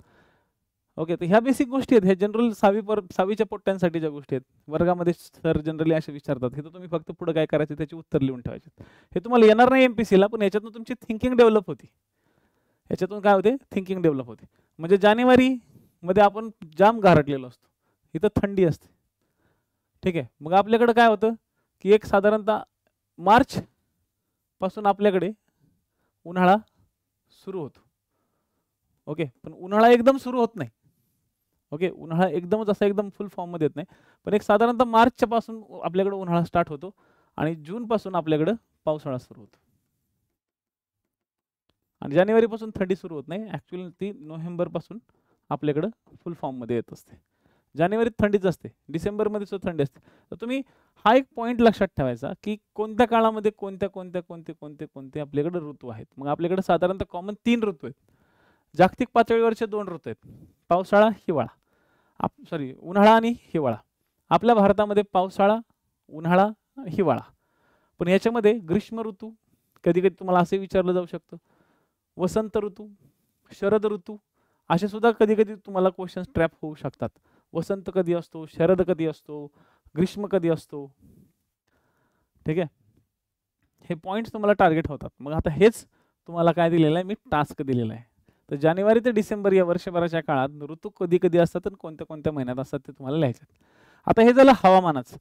ओके, तर ह्या बेसिक गोष्टी आहेत, ह्या जनरल 6वीच्या पोट्ट्यांसाठीच्या गोष्टी आहेत. वर्गामध्ये सर जनरली असे विचारतात, हे तर तुम्ही फक्त पुढे काय करायचे त्याची उत्तर लिहून ठेवायचे. हे तुम्हाला येणार नाही एमपीसीला, पण याच्यातून तुमची थिंकिंग डेव्हलप होती. याच्यातून काय होते? थिंकिंग डेव्हलप होते. म्हणजे जानेवारी मध्ये आपण जाम गारटलेलो असतो, इथं थंडी असते. ठीक आहे, मग आपल्याकडे काय होतं की एक साधारणतः मार्च पासून आपल्याकडे उन्हाळा सुरू होतो. ओके, पण उन्हाळा एकदम सुरू होत नाही. ओके, उन्हाळा एकदमच असा एकदम फुल फॉर्म मध्ये येत नाही, पण एक साधारणतः मार्चच्या पासून आपल्याकडे उन्हाळा स्टार्ट होतो आणि जून पासून आपल्याकडे पावसाळा सुरू होतो. आणि जानेवारी पासून थंडी सुरू होत नाही, ऍक्च्युअली ती नोव्हेंबर पासून आपल्याकडे फुल फॉर्म मध्ये येत असते. जानेवारीत थंडीच असते, डिसेंबरमध्ये सुद्धा थंडी असते. तर तुम्ही हा एक पॉईंट लक्षात ठेवायचा की कोणत्या काळामध्ये कोणते आपल्याकडे ऋतू आहेत. मग आपल्याकडे साधारणतः कॉमन 3 ऋतू आहेत. जागतिक पातळीवरचे 2 ऋतू आहेत, पावसाळा हिवाळा. उन्हाळा आणि हिवाळा. आपल्या भारतामध्ये पावसाळा, उन्हाळा, हिवाळा. पण याच्यामध्ये ग्रीष्म ऋतू, कधी कधी तुम्हाला असे विचारलं जाऊ शकतं, वसंत ऋतू, शरद ऋतू, असे सुद्धा कधी कधी तुम्हाला क्वेश्चन्स ट्रॅप होऊ शकतात. वसंत कधी असतो, शरद कधी असतो, ग्रीष्म कधी असतो. ठीक आहे, हे पॉइंट्स तुम्हाला टार्गेट होतात. मग आता हेच तुम्हाला काय दिलेलं आहे, मी टास्क दिलेला आहे. तर जानेवारी ते डिसेंबर या वर्षभराच्या काळात ऋतू कधी कधी असतात आणि कोणत्या कोणत्या महिन्यात असतात ते तुम्हाला लिहायचे. आता हे झालं हवामानाचं.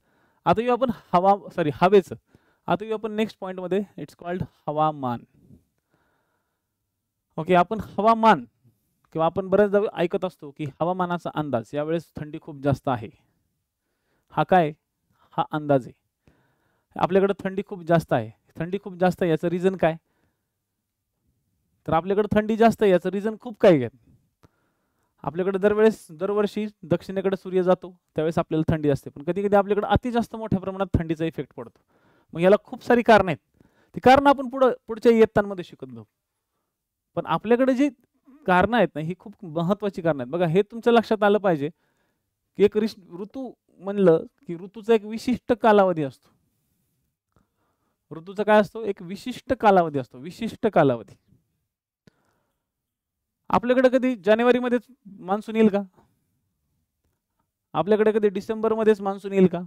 आता येऊ आपण हवेचं. आता येऊ आपण नेक्स्ट पॉइंट मध्ये, इट्स कॉल्ड हवामान. ओके, आपण हवामान किंवा आपण बरेचदा ऐकत असतो की हवामानाचा अंदाज, यावेळेस थंडी खूप जास्त आहे. हा काय? हा अंदाज आहे. आपल्याकडे थंडी खूप जास्त आहे. थंडी खूप जास्त आहे याचं रिझन काय? तर आपल्याकडे थंडी जास्त आहे याचं रिझन खूप काही आहे. आपल्याकडे दरवर्षी दक्षिणेकडे सूर्य जातो त्यावेळेस आपल्याला थंडी असते, पण कधी कधी आपल्याकडे अति जास्त मोठ्या प्रमाणात थंडीचा इफेक्ट पडतो. मग याला खूप सारी कारणं आहेत. ती कारणं आपण पुढच्या इयत्तांमध्ये शिकत जाऊ. पण आपल्याकडे जी कारणं आहेत ना, ही खूप महत्त्वाची कारणं आहेत. बघा, हे तुमच्या लक्षात आलं पाहिजे की एक ऋतू म्हणलं की ऋतूचा एक विशिष्ट कालावधी असतो. ऋतूचा काय असतो? एक विशिष्ट कालावधी असतो, विशिष्ट कालावधी. आपल्याकडे कधी जानेवारी मध्येच मान्सून येईल का? आपल्याकडे कधी डिसेंबर मध्येच मान्सून येईल का?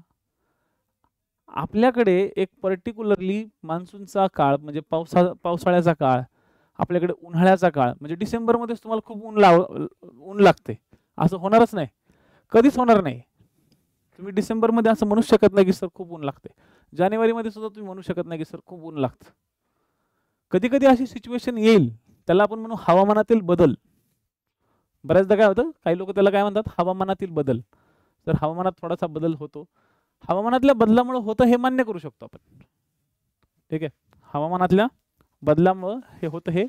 आपल्याकडे एक पर्टिक्युलरली मान्सूनचा काळ म्हणजे पावसाळ्याचा काळ, आपल्याकडे उन्हाळ्याचा काळ म्हणजे डिसेंबर मध्येच तुम्हाला खूप ऊन लागते असं होणारच नाही, कधीच होणार नाही. तुम्ही डिसेंबर मध्ये असं म्हणू शकत नाही की सर खूप ऊन लागते. जानेवारी मध्ये सुद्धा तुम्ही म्हणू शकत नाही की सर खूप ऊन लागतं. कधी कधी अशी सिच्युएशन येईल, त्याला आपण म्हणू हवामानातील बदल. बऱ्याचदा काय होतं, काही लोक त्याला काय म्हणतात, हवामानातील बदल. तर हवामानात थोडासा बदल होतो, हवामानातल्या बदलामुळे होतं हे मान्य करू शकतो आपण. ठीक आहे, हवामानातल्या बदलामुळे हे होतं हे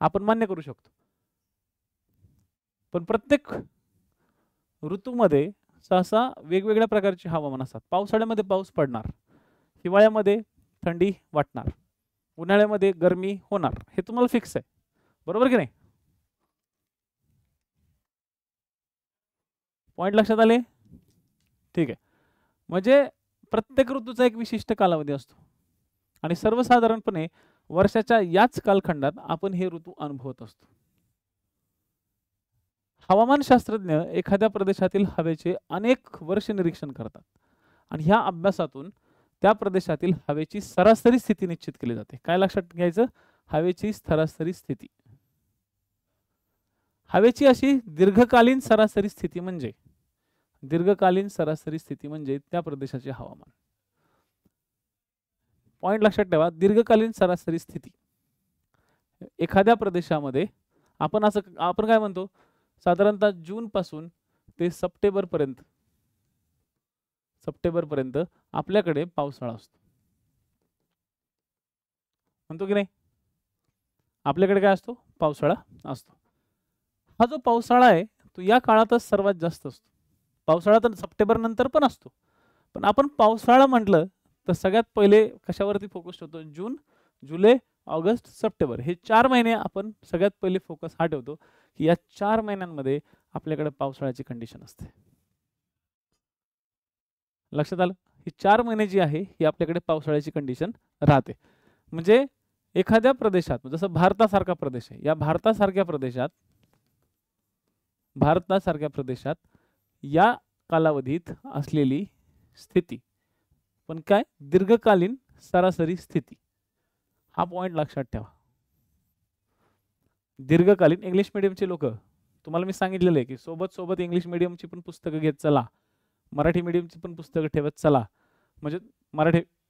आपण मान्य करू शकतो. पण प्रत्येक ऋतूमध्ये सहसा वेगवेगळ्या प्रकारचे हवामान असतात. पावसाळ्यामध्ये पाऊस पडणार, हिवाळ्यामध्ये थंडी वाटणार, उन्हाळ्यामध्ये गरमी होणार, हे तुम्हाला फिक्स आहे, बरोबर की नाही? पॉइंट लक्षात आले? ठीक आहे, म्हणजे प्रत्येक ऋतूचा एक विशिष्ट कालावधी असतो आणि सर्वसाधारणपणे वर्षाच्या याच कालखंडात आपण हे ऋतू अनुभवत असतो. हवामानशास्त्रज्ञ एखाद्या प्रदेशातील हवेचे अनेक वर्ष निरीक्षण करतात आणि ह्या अभ्यासातून त्या प्रदेशातील हवेची सरासरी स्थिती निश्चित केली जाते. काय लक्षात घ्यायचं? हवेची सरासरी स्थिती. हवेची अशी दीर्घकालीन सरासरी स्थिती म्हणजे त्या प्रदेशाचे हवामान. पॉइंट लक्षात ठेवा, दीर्घकालीन सरासरी स्थिती. एखाद्या प्रदेशामध्ये आपण काय म्हणतो, साधारणतः जून पासून ते सप्टेंबर पर्यंत आपल्याकडे पावसाळा असतो, म्हणतो की नाही? आपल्याकडे काय असतो? पावसाळा असतो. हा जो पावसाळा आहे तो या काळातच सर्वात जास्त असतो. पावसाळा तर सप्टेंबर नंतर पण असतो, पण आपण पावसाळा म्हटलं तर सगळ्यात पहिले कशावरती फोकस होतो? जून, जुलै, ऑगस्ट, सप्टेंबर हे 4 महिने आपण सगळ्यात पहिले फोकस हा ठेवतो की या 4 महिन्यांमध्ये आपल्याकडे पावसाळ्याची कंडिशन असते. लक्षात आलं? ही 4 महिने जी आहे ही आपल्याकडे पावसाळ्याची कंडिशन राहते. म्हणजे एखाद्या प्रदेशात जसं भारतासारखा प्रदेश आहे, या भारतासारख्या प्रदेशात या कालावधीत असलेली स्थिती, पण काय दीर्घकालीन सरासरी स्थिती, हा पॉइंट लक्षात ठेवा. दीर्घकालीन इंग्लिश मीडियमचे लोक, तुम्हाला मी सांगितलेलं आहे की सोबत सोबत इंग्लिश मीडियमची पण पुस्तकं घेत चला, मराठी मीडियमची पण पुस्तकं ठेवत चला. म्हणजे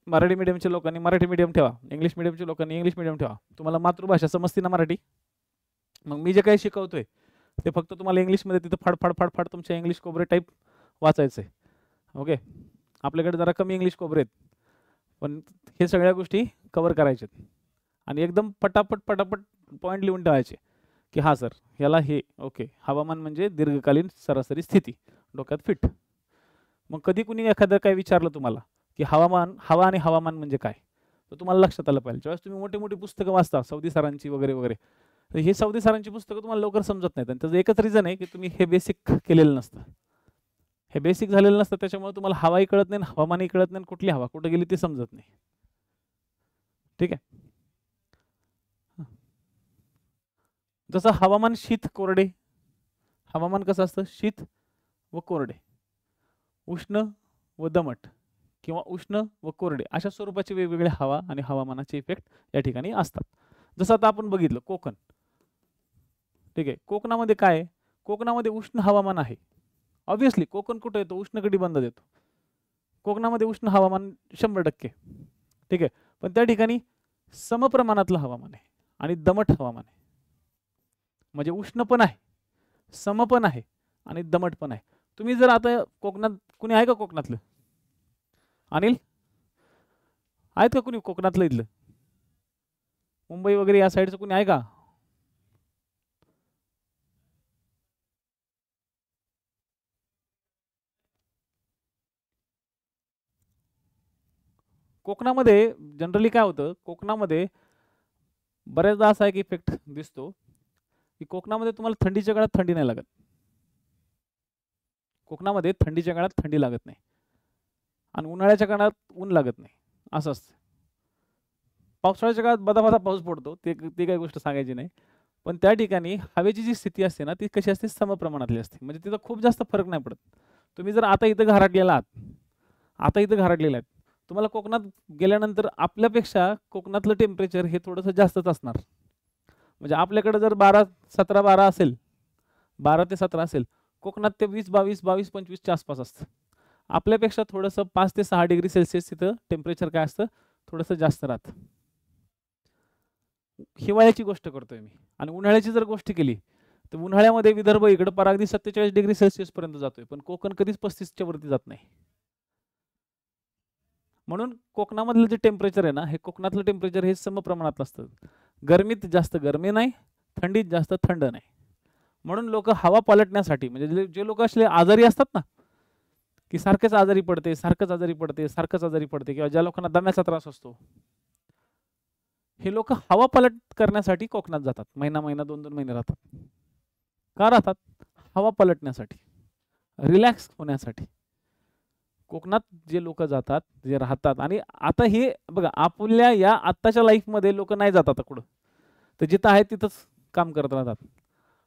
मराठी मीडियमच्या लोकांनी मराठी मीडियम ठेवा, इंग्लिश मीडियमच्या लोकांनी इंग्लिश मीडियम ठेवा. तुम्हाला मातृभाषा समजते ना मराठी, मग मी जे काही शिकवतोय ते फक्त तुम्हाला इंग्लिशमध्ये तिथं फाड तुमच्या इंग्लिश कोबरे टाईप वाचायचं आहे. ओके, आपल्याकडे जरा कमी इंग्लिश कोबरे आहेत, पण हे सगळ्या गोष्टी कव्हर करायच्यात आणि एकदम पटापट पॉईंट लिहून ठेवायचे की हां सर याला हे ओके. हवामान म्हणजे दीर्घकालीन सरासरी स्थिती, डोक्यात फिट. मग कधी कुणी एखादं काय विचारलं तुम्हाला की हवा आणि हवामान म्हणजे काय, तर तुम्हाला लक्षात आलं पाहिजे. ज्यावेळेस तुम्ही मोठी मोठी पुस्तकं वाचता सौदी सरांची वगैरे वगैरे, तर हे सौदी सरांची पुस्तकं तुम्हाला लवकर समजत नाहीत. आणि त्याचं एकच रिझन आहे की तुम्ही हे बेसिक केलेलं नसतं, हे बेसिक झालेलं नसतं. त्याच्यामुळे तुम्हाला हवाही कळत नाही, हवामानही कळत नाही, कुठली हवा कुठं गेली ते समजत नाही. ठीक आहे. जसं हवामान शीत कोरडे, हवामान कसं असतं? शीत व कोरडे, उष्ण व दमट किंवा उष्ण व कोरडे, अशा स्वरूपाचे वेगवेगळे हवा आणि हवामानाचे इफेक्ट या ठिकाणी असतात. जसं आता आपण बघितलं कोकण, ठीक आहे. कोकणामध्ये काय? कोकणामध्ये उष्ण हवामान आहे. ऑब्व्हियसली कोकण कुठे येतो? उष्णकटिबंधात येतो. कोकणामध्ये उष्ण हवामान 100%, ठीक आहे. पण त्या ठिकाणी समप्रमाणातलं हवामान आहे आणि दमट हवामान आहे. म्हणजे उष्ण पण आहे, सम पण आहे आणि दमट पण आहे. तुम्ही जर आता कोकणात, कुणी आहे का कोकणातलं? अनिल आहेत का कुणी कोकणातलं? इथलं मुंबई वगैरे या साईडचं कुणी आहे का? कोकणामध्ये जनरली काय होतं, कोकणामध्ये बऱ्याचदा असा एक इफेक्ट दिसतो की कोकणामध्ये तुम्हाला थंडीच्या काळात थंडी नाही लागत. कोकणामध्ये थंडीच्या काळात थंडी लागत नाही आणि उन्हाळ्याच्या काळात ऊन लागत नाही, असं असतं. पावसाळ्याच्या काळात बदाबदा पाऊस पडतो, ते काही गोष्ट सांगायची नाही. पण त्या ठिकाणी हवेची जी स्थिती असते ना ती कशी असते? समप्रमाणातली असते. म्हणजे तिथं खूप जास्त फरक नाही पडत. तुम्ही जर आता इथं घराटलेला आहात, आता इथं घराटलेला आहेत, तुम्हाला कोकणात गेल्यानंतर आपल्यापेक्षा कोकणातलं टेम्परेचर हे थोडंसं जास्तच असणार. म्हणजे आपल्याकडे जर 12 असेल, 12 ते 17 असेल, कोकणात ते 20, 22, 25च्या आसपास असतं. आपल्यापेक्षा थोडंसं 5 ते 6 डिग्री सेल्सिअस तिथं टेम्परेचर काय असतं? थोडंसं जास्त राहतं. हिवाळ्याची गोष्ट करतोय मी. आणि उन्हाळ्याची जर गोष्ट केली तर उन्हाळ्यामध्ये विदर्भ इकडे परागदी 47 डिग्री सेल्सिअस पर्यंत जातोय, पण कोकण कधीच 35च्या वरती जात नाही. म्हणून कोकणामधलं जे टेम्परेचर आहे ना, हे कोकणातलं टेम्परेचर हे समप्रमाणात असतं. गरमीत जास्त गरमी नाही, थंडीत जास्त थंड नाही. म्हणून लोक हवा पलटण्यासाठी, म्हणजे जे लोक असले आजारी असतात ना, की सारखेच आजारी पडते, सारखंच आजारी पडते, सारखंच आजारी पडते, किंवा ज्या लोकांना दम्याचा त्रास असतो, हे लोक हवा पलट करण्यासाठी कोकणात जातात. महिना 2-2 महिने राहतात. का राहतात? हवा पलटण्यासाठी, रिलॅक्स होण्यासाठी. कोकणात जे लोक जातात, जे राहतात, आणि आता हे बघा आपल्या या आत्ताच्या लाईफमध्ये लोक नाही जातात कुठं, तर जिथं आहे तिथंच काम करत राहतात.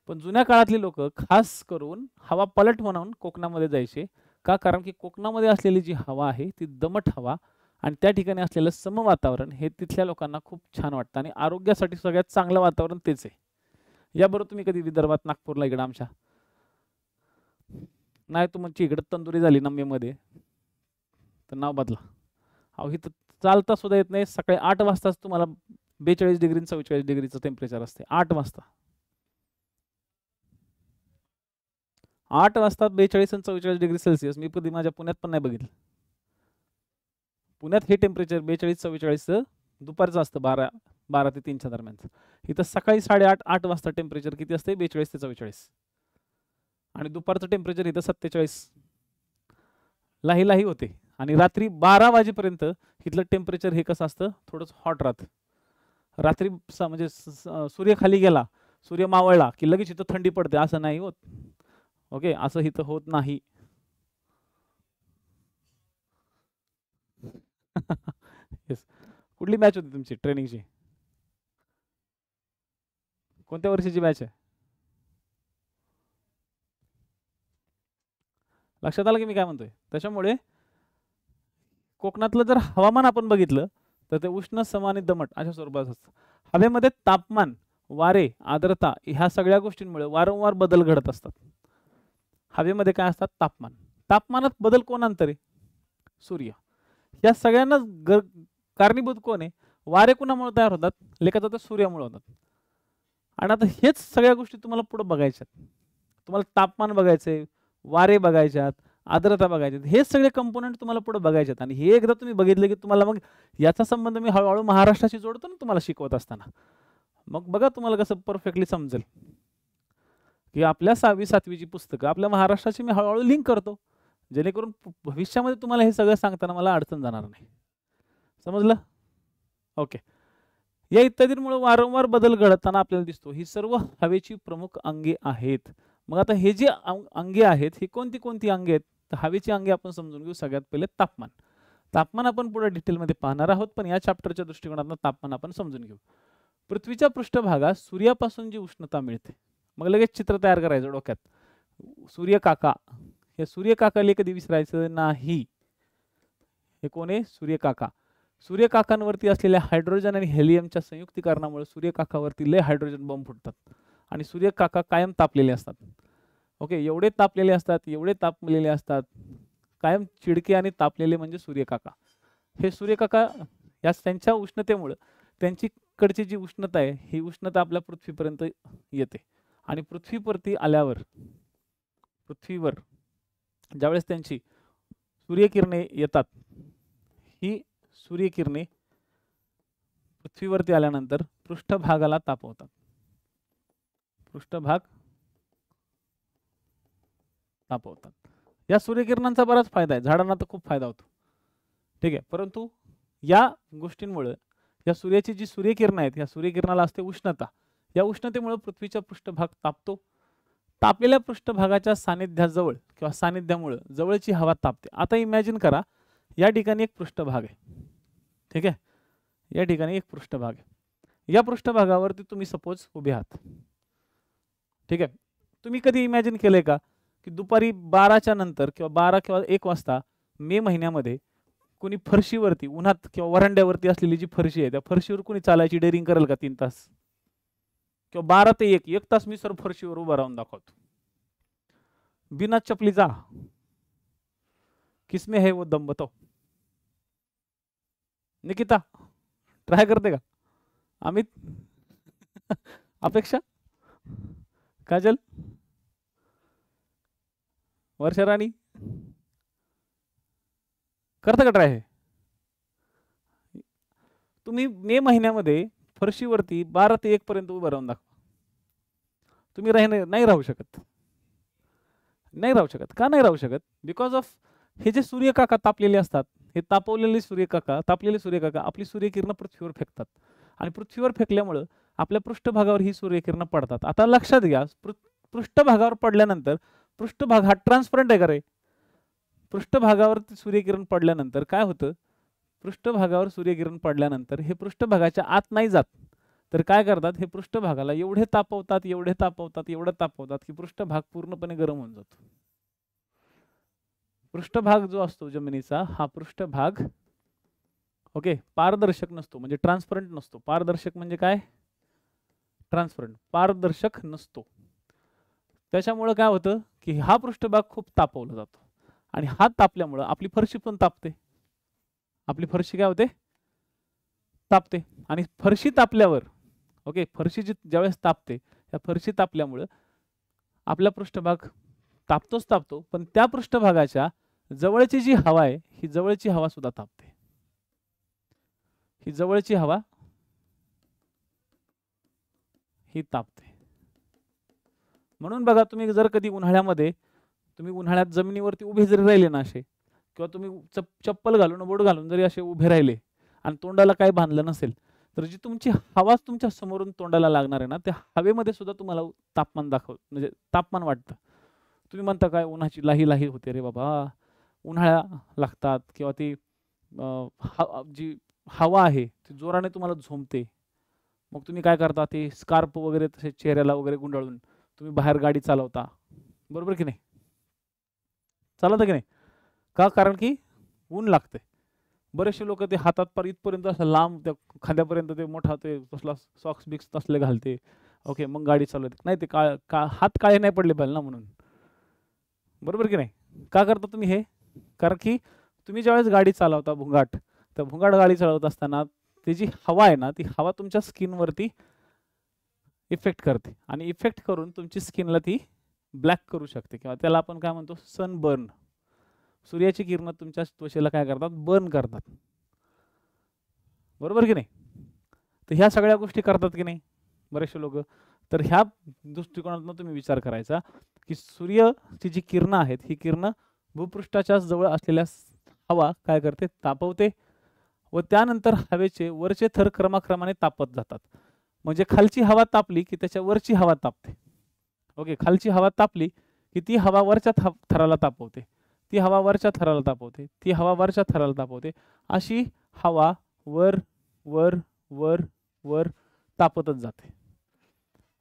पण जुन्या काळातली लोक खास करून हवा पलट म्हणून कोकणामध्ये जायचे. का? कारण की कोकणामध्ये असलेली जी हवा आहे ती दमट हवा आणि त्या ठिकाणी असलेलं सम वातावरण हे तिथल्या लोकांना खूप छान वाटतं आणि आरोग्यासाठी सगळ्यात चांगलं वातावरण तेच आहे. याबरोबर तुम्ही कधी विदर्भात, नागपूरला, इकडं आमच्या नाही, तुमची इकडं तंदुरी झाली नम्यमध्ये तर नाव बदला. अहो इथं चालता सुद्धा येत नाही. सकाळी 8 वाजताच तुम्हाला 42 डिग्री 44 डिग्रीचं टेम्परेचर असते. 8 वाजता 8 वाजता 42 आणि 44 डिग्री सेल्सिअस. मी कधी माझ्या पुण्यात पण नाही बघितलं. पुण्यात हे टेम्परेचर 42-44 दुपारचं असतं, 12 ते 3च्या दरम्यानचं. इथं सकाळी 8:30 वाजता टेम्परेचर किती असते? 42 ते 44. आणि दुपारचं टेम्परेचर इथं 47 लाही लाही होते आणि रात्री 12 वाजेपर्यंत इथलं टेम्परेचर हे कसं असतं, थोडंसं हॉट राहतं. रात्री म्हणजे सूर्य खाली गेला, सूर्य मावळला की लगेच इथं थंडी पडते, असं नाही होत. ओके, असं इथं होत नाही. येस. कुठली मॅच होती तुमची ट्रेनिंगची? कोणत्या वर्षीची मॅच आहे? लक्षात आलं की मी काय म्हणतोय? त्याच्यामुळे कोकणातलं जर हवामान आपण बघितलं तर ते उष्ण, सम आणि दमट अशा स्वरूपात असतं. हवेमध्ये तापमान, वारे, आर्द्रता ह्या सगळ्या गोष्टींमुळे वारंवार बदल घडत असतात. हवेमध्ये काय असतात? तापमान. तापमानात बदल कोण आणतं रे? सूर्य. या सगळ्यांना कारणीभूत कोण आहे? वारे कुणामुळे तयार होतात? लेखात तर सूर्यामुळे होतात. आणि आता हेच सगळ्या गोष्टी तुम्हाला पुढे बघायच्यात. तुम्हाला तापमान बघायचंय, वारे बघायच्यात, आर्द्रता बघायच्यात. हे सगळे कंपोनेंट तुम्हाला पुढे बघायच्यात आणि हे एकदा तुम्ही बघितले की तुम्हाला मग याचा संबंध मी हळूहळू महाराष्ट्राशी जोडतो ना तुम्हाला शिकवत असताना. मग बघा तुम्हाला कसं परफेक्टली समजेल की आपल्या 6वी 7वीची पुस्तकं आपल्या महाराष्ट्राची मी हळूहळू लिंक करतो, जेणेकरून भविष्यामध्ये तुम्हाला हे सगळं सांगताना मला अडचण जाणार नाही. समजलं? ओके. या इत्यादींमुळे वारंवार बदल घडताना आपल्याला दिसतो. ही सर्व हवेची प्रमुख अंगे आहेत. मग आता हे जे अंगे आहेत, ही कोणती कोणती अंगे आहेत? तर हवेची अंगे आपण समजून घेऊ. सगळ्यात पहिले तापमान. तापमान आपण पुढे डिटेलमध्ये पाहणार आहोत, पण या चॅप्टरच्या दृष्टिकोनातून तापमान आपण समजून घेऊ. पृथ्वीच्या पृष्ठभागात सूर्यापासून जी उष्णता मिळते, मग लगेच चित्र तयार करायचं डोक्यात. सूर्यकाका. हे सूर्यकाकाला कधी विसरायचं नाही. हे कोण आहे? सूर्यकाका. सूर्यकाकांवरती असलेल्या हायड्रोजन आणि हेलियमच्या संयुक्तीकरणामुळे सूर्यकाकावरती लय हायड्रोजन बॉम्ब फुटतात आणि सूर्यकाका कायम तापलेले असतात. ओके, एवढे तापलेले असतात, एवढे तापलेले असतात, कायम चिडके आणि तापलेले म्हणजे सूर्यकाका. हे सूर्यकाका या त्यांच्या उष्णतेमुळे त्यांची कडची जी उष्णता आहे, ही उष्णता आपल्या पृथ्वीपर्यंत येते आणि पृथ्वीवरती आल्यावर पृथ्वीवर ज्यावेळेस त्यांची सूर्यकिरणे येतात, ही सूर्यकिरणे पृथ्वीवरती आल्यानंतर पृष्ठभागाला तापवतात. पृष्ठभाग तापवतात. या सूर्यकिरणांचा बराच फायदा आहे, झाडांना तर खूप फायदा होतो. ठीक आहे, परंतु या गोष्टींमुळे या सूर्याची जी सूर्यकिरणं आहेत, या सूर्यकिरणाला असते उष्णता. या उष्णतेमुळे पृथ्वीचा पृष्ठभाग तापतो. तापलेल्या पृष्ठभागाच्या सानिध्याजवळ किंवा सानिध्यामुळे जवळची हवा तापते. आता इमॅजिन करा, या ठिकाणी एक पृष्ठभाग आहे. ठीक आहे, या ठिकाणी एक पृष्ठभाग आहे. या पृष्ठभागावरती तुम्ही सपोज उभे आहात. ठीक आहे, तुम्ही कधी इमॅजिन केलंय का की दुपारी 12च्या नंतर किंवा 12 किंवा 1 वाजता मे महिन्यामध्ये कोणी फरशीवरती उन्हात किंवा वरांड्यावरती असलेली जी फरशी आहे, त्या फरशीवर कोणी चालायची डेअरिंग करेल का 3 तास? किंवा 12 ते 1 तास मी सर फरशीवर उभा राहून दाखवतो, बिना चपली जा. किसमें है वो दम बताओ? निकिता ट्राय करते का? अमित? अपेक्षा? काजल? वर्षा राणी? करता का ट्राय? हे तुम्ही मे महिन्यामध्ये फरशीवरती 12 ते 1 पर्यंत उभं राहून दाखवा. तुम्ही नाही राहू शकत. नाही राहू शकत. का नाही राहू शकत? बिकॉज ऑफ हे जे सूर्यकाका तापलेले असतात, हे तापवलेले सूर्यकाका, तापलेले सूर्यकाका आपली सूर्यकिरणं पृथ्वीवर फेकतात आणि पृथ्वीवर फेकल्यामुळं आपल्या पृष्ठभागावर ही सूर्यकिरणं पडतात. आता लक्षात घ्या, पृष्ठभागावर पडल्यानंतर पृष्ठभाग हा ट्रान्सपरंट आहे का रे? पृष्ठभागावर सूर्यकिरण पडल्यानंतर काय होतं? पृष्ठभागावर सूर्यकिरण पडल्यानंतर हे पृष्ठभागाच्या आत नाही जात, तर काय करतात? हे पृष्ठभागाला एवढे तापवतात, एवढे तापवतात, एवढे तापवतात की पृष्ठभाग पूर्णपणे गरम होऊन जातो. पृष्ठभाग जो असतो जमिनीचा, हा पृष्ठभाग ओके पारदर्शक नसतो, म्हणजे ट्रान्सपरंट नसतो. पारदर्शक म्हणजे काय? ट्रान्सपरंट. पारदर्शक नसतो. त्याच्यामुळे काय होतं की हा पृष्ठभाग खूप तापवला जातो आणि हा तापल्यामुळे आपली फरशी पण तापते. आपली फरशी काय होते? तापते. आणि फरशी तापल्यावर ओके, फरशी ज्यावेळेस तापते, त्या फरशी तापल्यामुळे आपला पृष्ठभाग तापतोच तापतो, पण त्या पृष्ठभागाच्या जवळची जी हवा आहे, ही जवळची हवा सुद्धा तापते. ही जवळची हवा ही तापते. म्हणून बघा, तुम्ही जर कधी उन्हाळ्यामध्ये तुम्ही उन्हाळ्यात जमिनीवरती उभे जरी राहिले ना असे, किंवा तुम्ही चप्पल घालून बोट घालून जरी असे उभे राहिले आणि तोंडाला काही बांधलं नसेल तर जी तुमची हवा तुमच्या समोरून तोंडाला लागणार आहे ना त्या हवेमध्ये सुद्धा तुम्हाला तापमान म्हणजे तापमान वाटतं. तुम्ही म्हणता काय उन्हाची लाही लाही होते रे बाबा, उन्हाळ्या लागतात किंवा ती जी हवा आहे ती जोराने तुम्हाला झोंबते. मग तुम्ही काय करता, ते स्कार्फ वगैरे तसे चेहऱ्याला वगैरे गुंडाळून तुम्ही बाहेर गाडी चालवता, बरोबर की नाही? चालवता की नाही? का? कारण की ऊन लागते. बरेचसे लोक ते हातात पर इथपर्यंत असं लांब त्या खांद्यापर्यंत ते मोठा ते तसला सॉक्स बिक्स तसले घालते. ओके, मग गाडी चालवते. नाही ते हात काळे नाही पडले पाहिजे ना म्हणून, बरोबर की नाही? का करता तुम्ही हे? कारण की तुम्ही ज्यावेळेस गाडी चालवता भुंगाट, तर भुंगाट गाडी चालवत असताना ती जी हवा आहे ना ती हवा तुमच्या स्किनवरती इफेक्ट करते आणि इफेक्ट करून तुमची स्किनला ती ब्लॅक करू शकते किंवा त्याला आपण काय म्हणतो सनबर्न. सूर्याची किरणं तुमच्या त्वचेला काय करतात, बर्न करतात, बरोबर की नाही? तर ह्या सगळ्या गोष्टी करतात की नाही बरेचसे लोक. तर ह्या दृष्टिकोनातून तुम्ही विचार करायचा की सूर्याची जी किरणं आहेत ही किरणं भूपृष्ठाच्या जवळ असलेल्या हवा काय करते, तापवते व त्यानंतर हवेचे वरचे थर क्रमाक्रमाने तापत जातात. म्हणजे खालची हवा तापली की त्याच्या वरची हवा तापते. ओके, खालची हवा तापली की ती हवा वरच्या थराला तापवते, ती हवा वरच्या थराला तापवते, ती हवा वरच्या थराला तापवते. अशी हवा वर वर वर वर तापतच जाते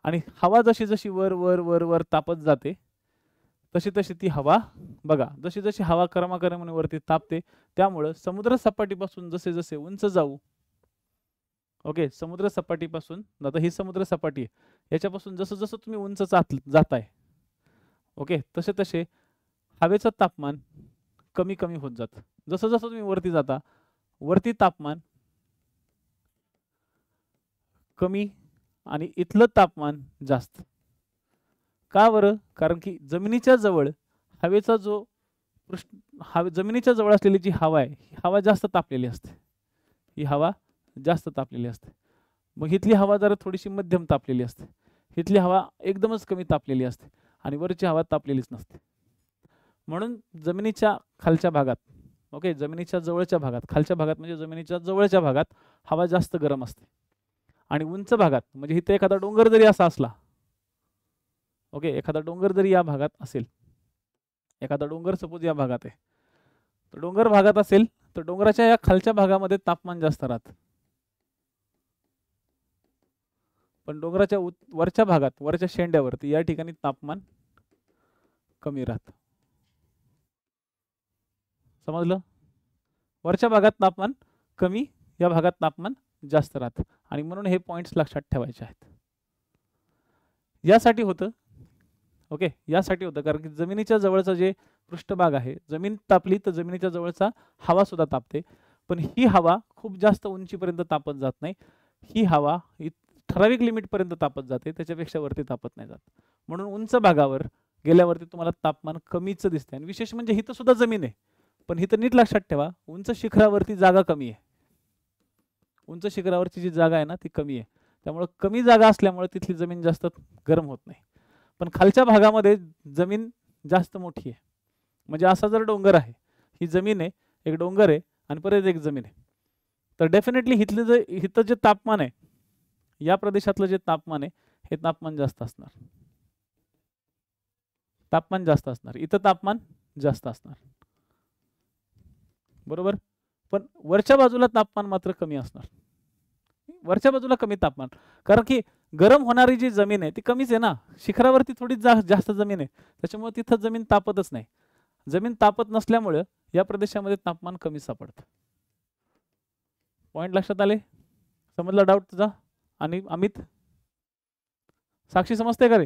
आणि हवा जशी जशी वर वर वर वर तापत जाते तशी तशी ती हवा बघा, जशी जशी हवा क्रमाक्रमाने वरती तापते त्यामुळे समुद्र सपाटीपासून जसे जसे उंच जाऊ, ओके, समुद्र सपाटीपासून आता ही समुद्र सपाटी आहे, याच्यापासून जसं जसं तुम्ही उंच जाताय, ओके, तसे तसे हवेचं तापमान कमी कमी होत जातं. जसं जसं तुम्ही वरती जाता वरती तापमान कमी आणि इथलं तापमान जास्त. का बरं? कारण की जमिनीच्या जवळ हवेचा जो जमिनीच्या जवळ असलेली जी हवा आहे ही हवा जास्त तापलेली असते, ही हवा जास्त तापलेली असते. मग इथली हवा जरा थोडीशी मध्यम तापलेली असते, इथली हवा एकदमच कमी तापलेली असते आणि वरची हवा तापलेलीच नसते. म्हणून जमिनीच्या खालच्या भागात, ओके, जमिनीच्या जवळच्या भागात, खालच्या भागात म्हणजे जमिनीच्या जवळच्या भागात हवा जास्त गरम असते आणि उंच भागात म्हणजे इथे एखादा डोंगर जरी असा असला, ओके, एखादा डोंगर जरी या भागात असेल, एखादा डोंगर सपोज या भागात आहे, तर डोंगर भागात असेल तर डोंगराच्या या खालच्या भागामध्ये तापमान जास्त राहतं, पण डोंगराच्या वरच्या भागात वरच्या शेंड्यावरती या ठिकाणी तापमान कमी राहतं. समजलं? वरच्या भागात तापमान कमी, या भागात तापमान जास्त राहतं आणि म्हणून हे पॉइंट्स लक्षात ठेवायचे आहेत. यासाठी होतं, ओके, यासाठी होतं कारण की जमिनीच्या जवळचा जे पृष्ठभाग आहे, जमीन तापली तर जमिनीच्या जवळचा हवा सुद्धा तापते, पण ही हवा खूप जास्त उंचीपर्यंत तापत जात नाही. ही हवा ठराविक लिमिटपर्यंत तापत जाते, त्याच्यापेक्षा वरती तापत नाही जात. म्हणून उंच भागावर गेल्यावरती तुम्हाला तापमान कमीच दिसते. आणि विशेष म्हणजे इथं सुद्धा जमीन आहे, पण इथं नीट लक्षात ठेवा उंच शिखरावरती जागा कमी आहे, उंच शिखरावरची जी जागा आहे ना ती कमी आहे, त्यामुळे कमी जागा असल्यामुळे तिथली जमीन जास्त गरम होत नाही. पण खालच्या भागामध्ये जमीन जास्त मोठी आहे. म्हणजे असा जर डोंगर आहे, ही जमीन आहे, एक डोंगर आहे आणि परत एक जमीन आहे, तर डेफिनेटली इथं जे तापमान आहे, या प्रदेशातलं जे तापमान आहे हे तापमान जास्त असणार, तापमान जास्त असणार, इथं तापमान जास्त असणार, बरोबर. पण वरच्या बाजूला तापमान मात्र कमी असणार, वरच्या बाजूला कमी तापमान, कारण की गरम होणारी जी जमीन आहे ती कमीच आहे ना, शिखरावरती थोडी जास्त जमीन आहे, त्याच्यामुळे तिथं जमीन तापतच नाही. जमीन तापत नसल्यामुळे या प्रदेशामध्ये तापमान कमी सापडतं. पॉइंट लक्षात आले? समजला डाऊट तुझा? आणि अमित, साक्षी समजते का रे?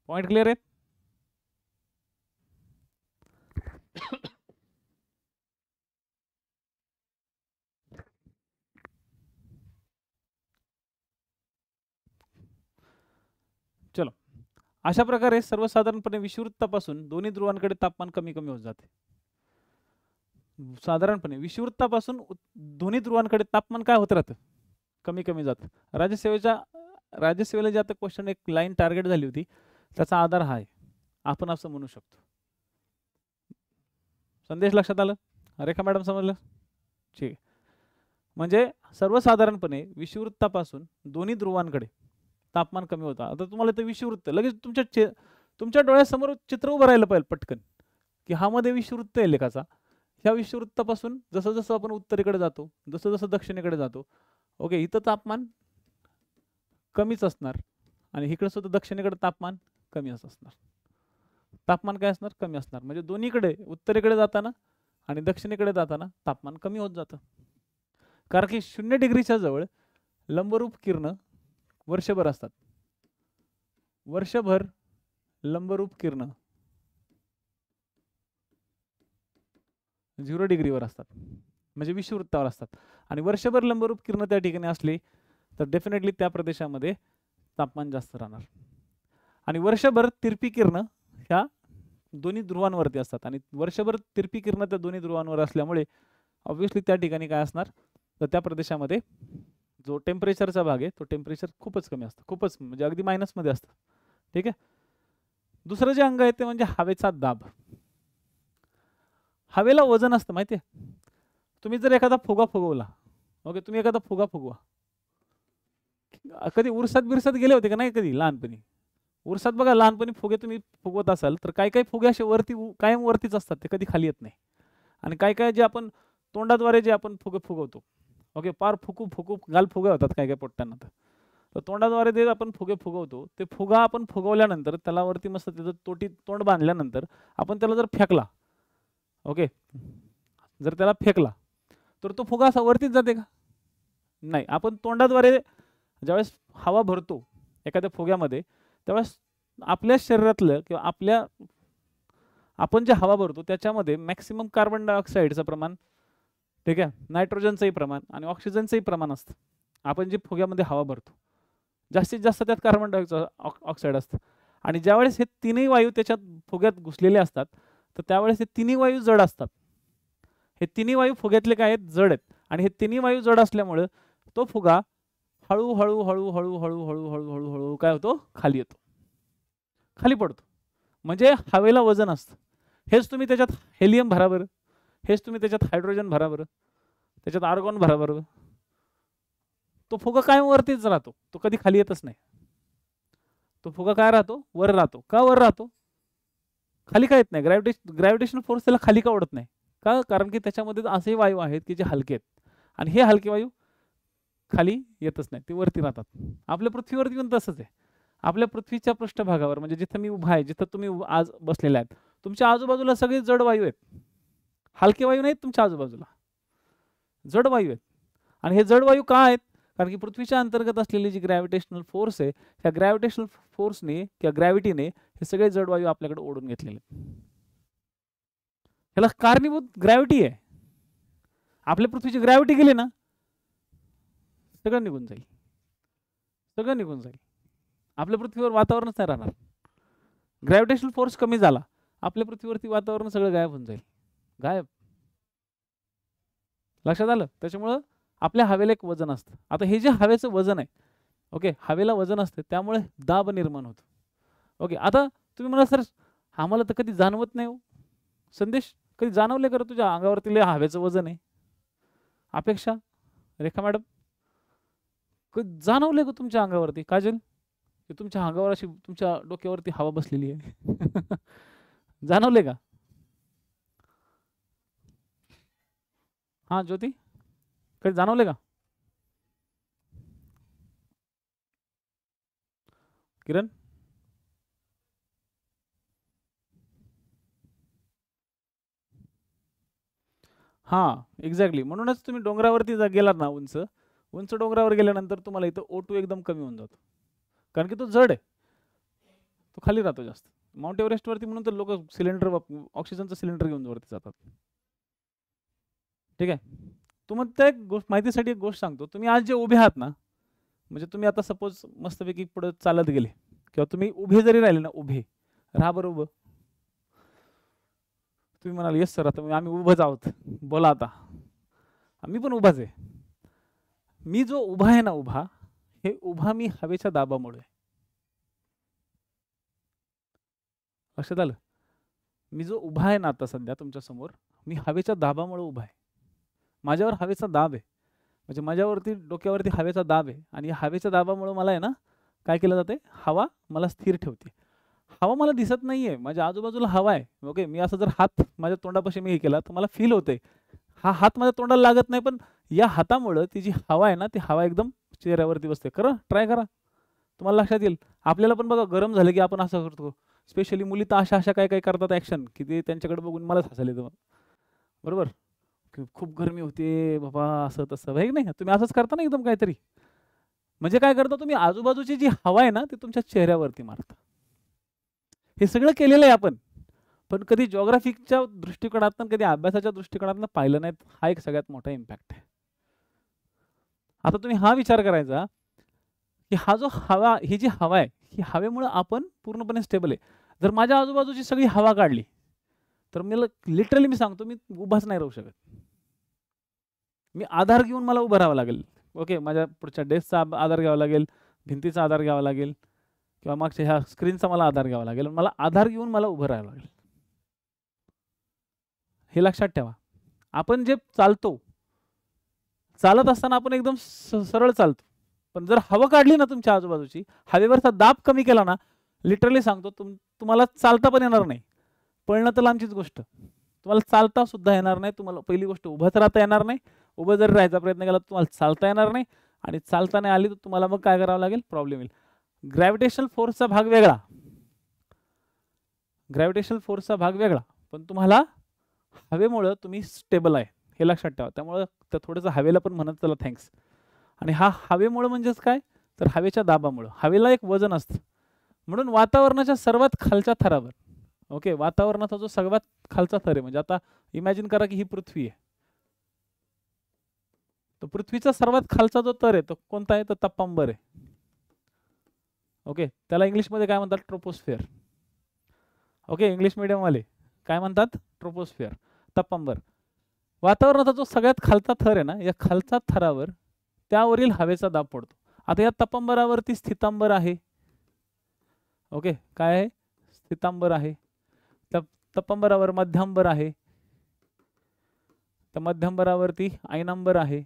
पॉइंट क्लिअर आहे? चलो, अशा प्रकारे सर्वसाधारणपणे विषुववृत्तापासून दोन्ही ध्रुवांकडे तापमान कमी कमी होत जाते. साधारणपणे विषुववृत्तापासून दोन्ही ध्रुवांकडे तापमान काय होत राहतं, कमी कमी जातं. राज्यसेवेला जे आता क्वेश्चन एक लाईन टार्गेट झाली होती, त्याचा आधार हा आहे, आपण असं म्हणू शकतो. संदेश लक्षात आलं? रेखा मॅडम समजलं? ठीक आहे. म्हणजे सर्वसाधारणपणे विषुववृत्तापासून दोन्ही ध्रुवांकडे तापमान कमी होतं. आता तुम्हाला इथं विषुववृत्त लगेच तुमच्या डोळ्यासमोर चित्र उभं राहिलं पाहिजे पटकन, की हा मध्ये विषुववृत्त आहे लेखाचा. ह्या विषुववृत्तापासून जसं जसं आपण उत्तरेकडे जातो, जसं जसं दक्षिणेकडे जातो, ओके, इथं तापमान कमीच असणार आणि इकडे सुद्धा दक्षिणेकडे तापमान कमी असणार. तापमान काय असणार? कमी असणार. म्हणजे दोन्हीकडे उत्तरेकडे जाताना आणि दक्षिणेकडे जाताना तापमान कमी होत जातं. कारण की 0 डिग्रीच्या जवळ लंबरूप किरण वर्षभर असतात. वर्षभर लंबरूप किरण 0 डिग्रीवर असतात, म्हणजे विषुववृत्तावर असतात. आणि वर्षभर लंबरूप किरण त्या ठिकाणी असली तर डेफिनेटली त्या प्रदेशामध्ये तापमान जास्त राहणार. आणि वर्षभर तिरपी किरण ह्या दोन्ही ध्रुवांवरती असतात आणि वर्षभर तिरपी किरण त्या दोन्ही ध्रुवांवर असल्यामुळे ऑब्व्हियसली त्या ठिकाणी काय असणार, तर त्या प्रदेशामध्ये जो टेम्परेचरचा भाग आहे तो टेम्परेचर खूपच कमी असतं, खूपच म्हणजे अगदी मायनसमध्ये असतं. ठीक आहे. दुसरं जे अंग आहे ते म्हणजे हवेचा दाब. हवेला वजन असतं माहिती आहे. तुम्ही जर एखादा फुगा फुगवला, ओके, तुम्ही एखादा फुगा फुगवा, कधी उरसात बिरसात गेले होते का नाही कधी लहानपणी? उरसात बघा लहानपणी फुगे तुम्ही फुगवत असाल तर काही काही फुगे असे वरती कायम वरतीच असतात, ते कधी खाली येत नाही. आणि काय काय जे आपण तोंडाद्वारे जे आपण फुगे फुगवतो, ओके, पार फुकू फुकू गाल फुगे होतात काय काय पोट्ट्यांना. तर तोंडाद्वारे जे आपण फुगे फुगवतो ते फुगा आपण फुगवल्यानंतर त्याला वरती मस्त त्याचं तोंड बांधल्यानंतर आपण त्याला जर फेकला, ओके, जर त्याला फेकला तर तो फुगा असा वरतीच जाते का? नाही. आपण तोंडाद्वारे ज्यावेळेस हवा भरतो एखाद्या फुग्यामध्ये त्यावेळेस आपल्या शरीरातलं किंवा आपण जे हवा भरतो त्याच्यामध्ये मॅक्सिमम कार्बन डायऑक्साईडचं प्रमाण, ठीक आहे, नायट्रोजनचंही प्रमाण आणि ऑक्सिजनचंही प्रमाण असतं. आपण जे फुग्यामध्ये हवा भरतो जास्तीत जास्त त्यात कार्बन डायऑक्साईड असतं. आणि ज्यावेळेस हे तिन्ही वायू त्याच्यात फुग्यात घुसलेले असतात तर त्यावेळेस हे तिन्ही वायू जड असतात. हे तिन्ही वायू फुग्यातले काय आहेत? जड आहेत. आणि हे तिन्ही वायू जड असल्यामुळे तो फुगा हळूहळू हळूहळू हळूहळू हळूहळू हळू काय होतो? खाली येतो, खाली पडतो. म्हणजे हवेला वजन असतं. हेच तुम्ही त्याच्यात हेलियम भरा बरं, हेच तुम्ही त्याच्यात हायड्रोजन भरा बरं, त्याच्यात आर्गॉन भरा बरं, तो फुगा कायम वरतीच राहतो, तो कधी खाली येतच नाही. तो फुगा काय राहतो? वर राहतो. का वर राहतो? खाली का येत नाही? ग्रॅव्हिटेशनल फोर्स त्याला खाली का ओढत नाही? का? कारण की त्याच्यामध्ये असे वायू आहेत की जे हलके आहेत आणि हे हलके वायू खाली येतच नाही, ते वरती राहतात. आपल्या पृथ्वीवरती पण तसंच आहे. आपल्या पृथ्वीच्या पृष्ठभागावर म्हणजे जिथं मी उभा आहे, जिथं तुम्ही आज बसलेले आहेत, तुमच्या आजूबाजूला सगळे जड वायू आहेत, हलके वायू नाहीत तुमच्या आजूबाजूला, जड वायू आहेत. आणि हे जड वायू का आहेत? कारण की पृथ्वीच्या अंतर्गत असलेली जी ग्रॅव्हिटेशनल फोर्स आहे, त्या ग्रॅव्हिटेशनल फोर्सने किंवा ग्रॅव्हिटीने हे सगळे जड वायू आपल्याकडे ओढून घेतलेले आहेत. ह्याला कारणीभूत ग्रॅव्हिटी आहे. आपल्या पृथ्वीची ग्रॅव्हिटी गेली ना, सगळं निघून जाईल, सगळं निघून जाईल. आपल्या पृथ्वीवर वातावरणच नाही राहणार. ग्रॅव्हिटेशनल फोर्स कमी झाला, आपल्या पृथ्वीवरती वातावरण सगळं गायब होऊन जाईल, गायब. लक्षात आलं? त्याच्यामुळं आपल्या हवेला एक वजन असतं. आता हे जे हवेचं वजन आहे, ओके, हवेला वजन असतं त्यामुळे दाब निर्माण होतो. ओके, आता तुम्ही म्हणा सर आम्हाला तर कधी जाणवत नाही हो. संदेश, कधी जाणवले का तुझ्या अंगावरती हवेचं वजन आहे? अपेक्षा, रेखा मॅडम, कधी जाणवले का तुमच्या अंगावरती? काजल, की तुमच्या अंगावर अशी तुमच्या डोक्यावरती हवा बसलेली आहे? जाणवले का? हा ज्योती, कधी जाणवले का? किरण, हा एक्झॅक्टली. म्हणूनच तुम्ही डोंगरावरती गेलात ना, उंच उंच डोंगरावर गेल्यानंतर तुम्हाला इथं O2 एकदम कमी होऊन जातो, कारण की तो जड आहे, तो खाली राहतो जास्त. माउंट एव्हरेस्टवरती म्हणून तर लोक सिलेंडर ऑक्सिजनचं सिलेंडर घेऊन वरती जातात. ठीक आहे. तुम्हाला त्या एक गोष्ट माहितीसाठी एक गोष्ट सांगतो. तुम्ही आज जे उभे आहात ना, म्हणजे तुम्ही आता सपोज मस्तपैकी पुढे चालत गेले किंवा तुम्ही उभे जरी राहिले ना, उभे राहा बरं उभं. तुम्ही म्हणाल येस सर आता आम्ही उभंच आहोत, बोला आता. मी पण उभाच आहे. मी जो उभा आहे ना, उभा, हे उभा मी हवेच्या दाबामुळे. लक्षात आलं? मी जो उभा आहे ना आता सध्या तुमच्या समोर, मी हवेच्या दाबामुळे उभा आहे. माझ्यावर हवेचा दाब आहे, म्हणजे माझ्यावरती डोक्यावरती हवेचा दाब आहे आणि या हवेच्या दाबामुळे मला आहे ना काय केलं जाते, हवा मला स्थिर ठेवते. हवा मला दिसत नाहीये, माझ्या आजूबाजूला हवा आहे. ओके, मी असं जर हात माझ्या तोंडापाशी मी हे केला तर मला फील होते, हा हात माझ्या तोंडाला लागत नाही, पण या हातामुळं ती जी हवा आहे ना ती हवा एकदम चेहऱ्यावरती बसते. करा, ट्राय करा, तुम्हाला लक्षात येईल. आपल्याला पण बघा गरम झालं की आपण असं करतो. स्पेशली मुली तर अशा अशा काय काय करतात ॲक्शन की ते त्यांच्याकडे बघून मलाच हसायला येतं. बरोबर, खूप गरमी होते बाबा, असं तसं आहे नाही. तुम्ही असंच करता ना एकदम काहीतरी, म्हणजे काय करता तुम्ही, आजूबाजूची जी हवा आहे ना ती तुमच्या चेहऱ्यावरती मारता. हे सगळं केलेलं आहे आपण, पण कधी जिओग्राफिकच्या दृष्टिकोनातून कधी अभ्यासाच्या दृष्टिकोनातून पाहिलं नाही. हा एक सगळ्यात मोठा इम्पॅक्ट आहे. आता तुम्ही हा विचार करायचा की हा जो हवा, ही जी हवा आहे, ही हवेमुळे आपण पूर्णपणे स्टेबल आहे. जर माझ्या आजूबाजूची सगळी हवा काढली तर मला लिटरली मी सांगतो, मी उभाच नाही राहू शकत. मी आधार घेऊन मला उभं राहावं लागेल. ओके, माझ्या पुढच्या डेस्कचा आधार घ्यावा लागेल, भिंतीचा आधार घ्यावा लागेल, किंवा मागच्या ह्या स्क्रीनचा मला आधार घ्यावा लागेल. मला आधार घेऊन मला उभं राहावं लागेल. हे लक्षात ठेवा. आपण जे चालतो, चालत असताना आपण एकदम सरळ चालतो, पण जर हवा काढली ना तुमच्या आजूबाजूची, हवेवरचा दाब कमी केला ना, लिटरली सांगतो तुम्हाला चालता पण येणार नाही. पळणं तर लांबचीच गोष्ट, तुम्हाला चालता सुद्धा येणार नाही. तुम्हाला पहिली गोष्ट उभंच राहता येणार नाही. उभं जर राहायचा प्रयत्न केला तर तुम्हाला चालता येणार नाही, आणि चालता नाही आली तर तुम्हाला मग काय करावं लागेल, प्रॉब्लेम येईल. ग्रॅव्हिटेशनल फोर्सचा भाग वेगळा, ग्रॅव्हिटेशनल फोर्सचा भाग वेगळा, पण तुम्हाला हवेमुळं तुम्ही स्टेबल आहे हे लक्षात ठेवा. त्यामुळं तर थोडंसं हवेला पण म्हणत चला थँक्स. आणि हा हवेमुळं म्हणजेच काय, तर हवेच्या दाबामुळं. हवेला एक वजन असतं, म्हणून वातावरणाच्या सर्वात खालच्या थरावर, ओके, वातावरणाचा जो सर्वात खालचा थर आहे, म्हणजे आता इमॅजिन करा की ही पृथ्वी आहे, तर पृथ्वीचा सर्वात खालचा जो तर आहे तो कोणता आहे, तर तप्पांबर आहे. ओके, त्याला इंग्लिशमध्ये काय म्हणतात, ट्रोपोस्फिअर. ओके, इंग्लिश मीडियमवाले काय म्हणतात, ट्रोपोस्फिअर, तप्पांबर. वातावरणाचा जो सगळ्यात खालचा थर आहे ना, या खालच्या थरावर त्यावरील हवेचा दाब पडतो. आता या तप्पांबरावरती स्थितांबर आहे. ओके, काय आहे, स्थितांबर आहे. त्या तप्पांबरावर मध्यांबर आहे, त्या मध्यांबरावरती आयनांबर आहे.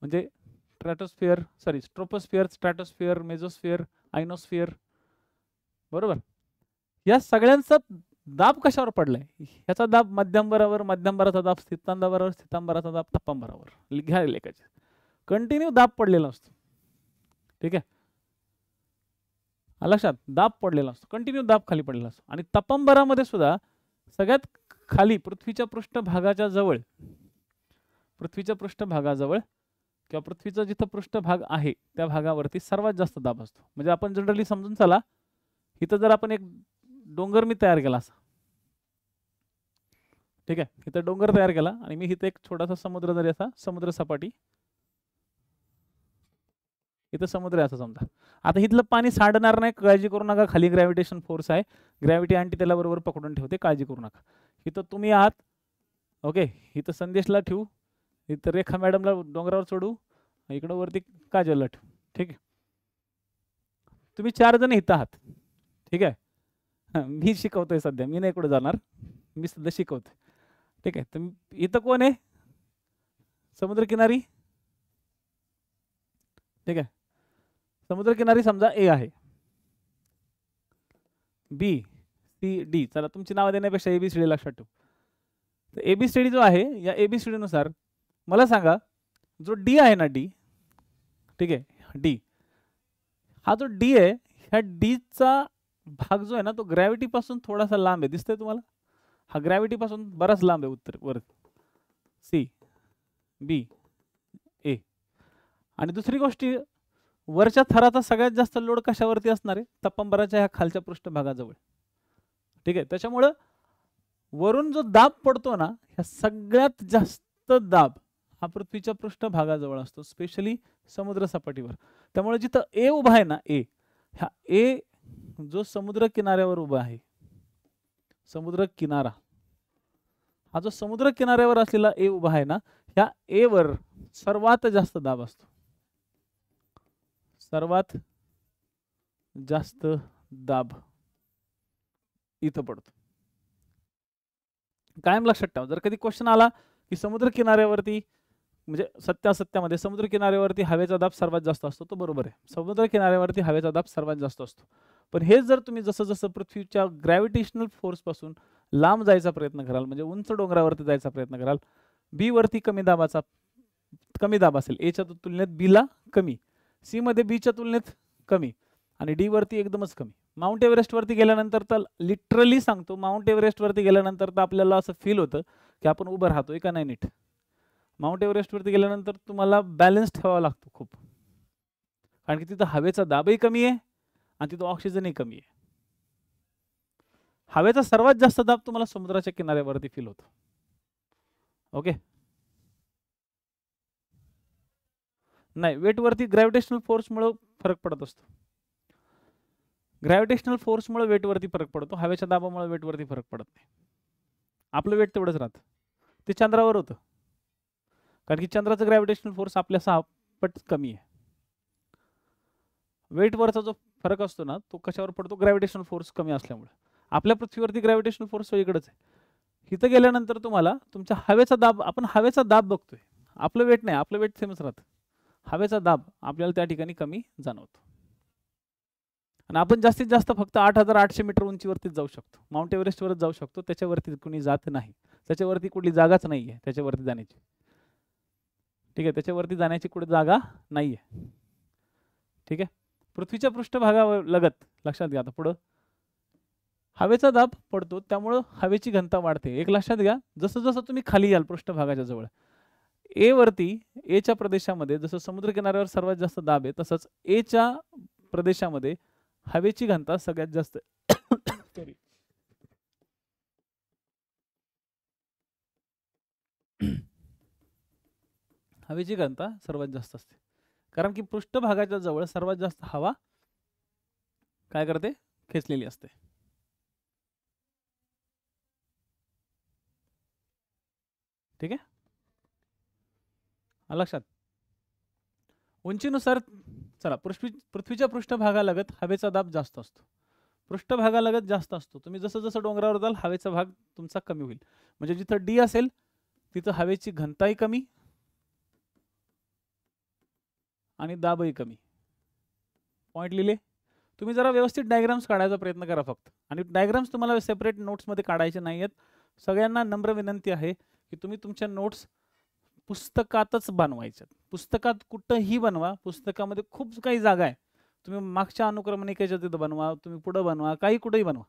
म्हणजे स्ट्रॅटोस्फिअर, सॉरी ट्रोपोस्फिअर, स्ट्रॅटोस्फिअर, मेझोस्फिअर, आयनोस्फिअर. बरोबर, या सगळ्यांचा दाब कशावर पडलाय, ह्याचा दाब मध्यांबरावर, मध्यांबराचा दाब स्थितांबरावर, स्थितांबराचा दाब तप्पांबरावर. घ्या लेखाचे, कंटिन्यू दाब पडलेला असतो. ठीक आहे, लक्षात, दाब पडलेला असतो, कंटिन्यू दाब खाली पडलेला असतो. आणि तप्पांबरामध्ये सुद्धा सगळ्यात खाली पृथ्वीच्या पृष्ठभागाच्या जवळ, पृथ्वीच्या पृष्ठभागाजवळ किंवा पृथ्वीचा जिथं पृष्ठभाग आहे त्या भागावरती सर्वात जास्त दाब असतो. म्हणजे आपण जनरली समजून चला, इथं जर आपण एक डोंगर मी तयार केला असा, ठीक आहे, इथं डोंगर तयार केला आणि मी इथं एक छोटासा समुद्र जरी असा, समुद्र सपाटी, इथं समुद्र आहे असं समजा. आता इथलं पाणी सांडणार नाही, काळजी करू नका, खाली ग्रॅव्हिटेशन फोर्स आहे, ग्रॅव्हिटी आणखी त्याला बरोबर पकडून ठेवते, काळजी करू नका. इथं तुम्ही आहात, ओके, इथं संदेशला ठेवू, इथं रेखा मॅडमला डोंगरावर सोडू, इकडं वरती काजलला ठेवू. ठीक आहे, तुम्ही 4 जण इथं आहात. ठीक आहे, मी शिकवतोय सध्या, मी नाही कुठे जाणार, मी सध्या शिकवतोय. ठीक आहे, तर इथं कोण आहे, समुद्रकिनारी. ठीक आहे, समुद्रकिनारी समजा ए आहे, बी, सी, डी. चला, तुमची नावं देण्यापेक्षा ABCD लक्षात ठेवू. तर ABCD जो आहे, या ABCD नुसार मला सांगा, जो डी आहे ना, डी, ठीक आहे, डी, हा जो डी आहे, ह्या डीचा भाग जो आहे ना तो ग्रॅव्हिटी पासून थोडासा लांब आहे, दिसतंय तुम्हाला, हा ग्रॅव्हिटी पासून बराच लांब आहे, उत्तर वर, सी, बी, ए. आणि दुसरी गोष्ट, वरच्या थराचा सगळ्यात जास्त लोड कशावरती असणार आहे, तप्पांबराच्या ह्या खालच्या पृष्ठभागाजवळ. ठीक आहे, त्याच्यामुळं वरून जो दाब पडतो ना, ह्या सगळ्यात जास्त दाब हा पृथ्वीच्या पृष्ठभागाजवळ असतो, स्पेशली समुद्र सपाटीवर. त्यामुळे जिथं ए उभा आहे ना, ए, ह्या ए जो समुद्र किनाऱ्यावर उभा आहे, समुद्र किनारा, हा जो समुद्र किनाऱ्यावर असलेला ए उभा आहे ना, ह्या ए वर सर्वात जास्त दाब असतो, सर्वात जास्त दाब. इथं पडतो. कायम लक्षात ठेवा, जर कधी क्वेश्चन आला की समुद्र किनाऱ्यावरती म्हणजे सत्यासत्यामध्ये समुद्र किनाऱ्यावरती हवेचा दाब सर्वात जास्त असतो, तो बरोबर आहे. समुद्र किनाऱ्यावरती हवेचा दाब सर्वात जास्त असतो. पण हेच जर तुम्ही जसं जसं पृथ्वीच्या ग्रॅव्हिटेशनल फोर्सपासून लांब जायचा प्रयत्न कराल, म्हणजे उंच डोंगरावरती जायचा प्रयत्न कराल, बी वरती कमी दाब असेल, एच्या तुलनेत बीला कमी, सी मध्ये बीच्या तुलनेत कमी आणि डी वरती एकदमच कमी. माउंट एव्हरेस्ट वरती गेल्यानंतर तर लिटरली सांगतो, माउंट एव्हरेस्ट वरती गेल्यानंतर तर आपल्याला असं फील होतं की आपण उभं राहतोय का नाही नीट. माउंट एव्हरेस्ट वरती गेल्यानंतर तुम्हाला बॅलन्स ठेवावा लागतो खूप, कारण की तिथं हवेचा दाबही कमी आहे आणि तिथं ऑक्सिजनही कमी आहे. हवेचा सर्वात जास्त दाब तुम्हाला समुद्राच्या किनाऱ्यावरती फील होतो. ओके, नाही, वेटवरती ग्रॅव्हिटेशनल फोर्समुळे फरक पडत असतो. ग्रॅव्हिटेशनल फोर्समुळे वेटवरती फरक पडतो, हवेच्या दाबामुळे वेटवरती फरक पडत नाही. आपलं वेट तेवढंच राहतं. ते चंद्रावर होतं, कारण की चंद्राचं ग्रॅव्हिटेशनल फोर्स आपल्या 6 पट कमी आहे. वेटवरचा जो फरक असतो ना, तो कशावर पडतो? ग्रॅव्हिटेशनल फोर्स कमी असल्यामुळे. आपल्या पृथ्वीवरती ग्रॅव्हिटेशनल फोर्स वेगळंच आहे. इथं गेल्यानंतर तुम्हाला तुमच्या हवेचा दाब, आपण हवेचा दाब बघतोय, आपलं वेट नाही, आपलं वेट सेमच राहतं. हवेचा दाब आपल्याला त्या ठिकाणी कमी जाणवतो आणि आपण जास्तीत जास्त फक्त 8800 मीटर उंचीवरतीच जाऊ शकतो. माउंट एव्हरेस्टवरच जाऊ शकतो, त्याच्यावरती कुणी जात नाही. त्याच्यावरती कुठली जागाच नाही आहे त्याच्यावरती जाण्याची. ठीक आहे, त्याच्यावरती जाण्याची कुठे जागा नाही आहे. ठीक आहे, पृथ्वीच्या पृष्ठभागावर लगत, लक्षात घ्या. आता पुढं हवेचा दाब पडतो, त्यामुळं हवेची घनता वाढते. एक लक्षात घ्या, जसं जसं तुम्ही खाली याल पृष्ठभागाच्या जवळ, ए वरती, एच्या प्रदेशामध्ये जसं समुद्र किनाऱ्यावर सर्वात जास्त दाब आहे, तसंच एच्या प्रदेशामध्ये हवेची घनता सगळ्यात जास्त हवेची घनता सर्वात जास्त असते, कारण की पृष्ठभागाच्या जवळ सर्वात जास्त हवा काय करते? खेचलेली असते. ठीक आहे, लक्षात. उंचीनुसार चला, पृथ्वीच्या पृष्ठभागालगत हवेचा दाब जास्त असतो, पृष्ठभागालगत जास्त असतो. तुम्ही जसं जसं डोंगरावर जाल, हवेचा भाग तुमचा कमी होईल. म्हणजे जिथं डी असेल तिथं हवेची घनताही कमी आणि दाबही कमी. पॉईंट लिहिले. तुम्ही जरा व्यवस्थित डायग्राम्स काढायचा प्रयत्न करा फक्त, आणि डायग्राम्स तुम्हाला सेपरेट नोट्समध्ये काढायचे नाही आहेत. सगळ्यांना नम्र विनंती आहे की तुम्ही तुमच्या नोट्स पुस्तकातच बनवायच्यात. पुस्तकात कुठंही बनवा, पुस्तकामध्ये खूप काही जागा आहे. तुम्ही मागच्या अनुक्रमणिकेच्या तिथं बनवा, तुम्ही पुढं बनवा, काही कुठेही बनवा,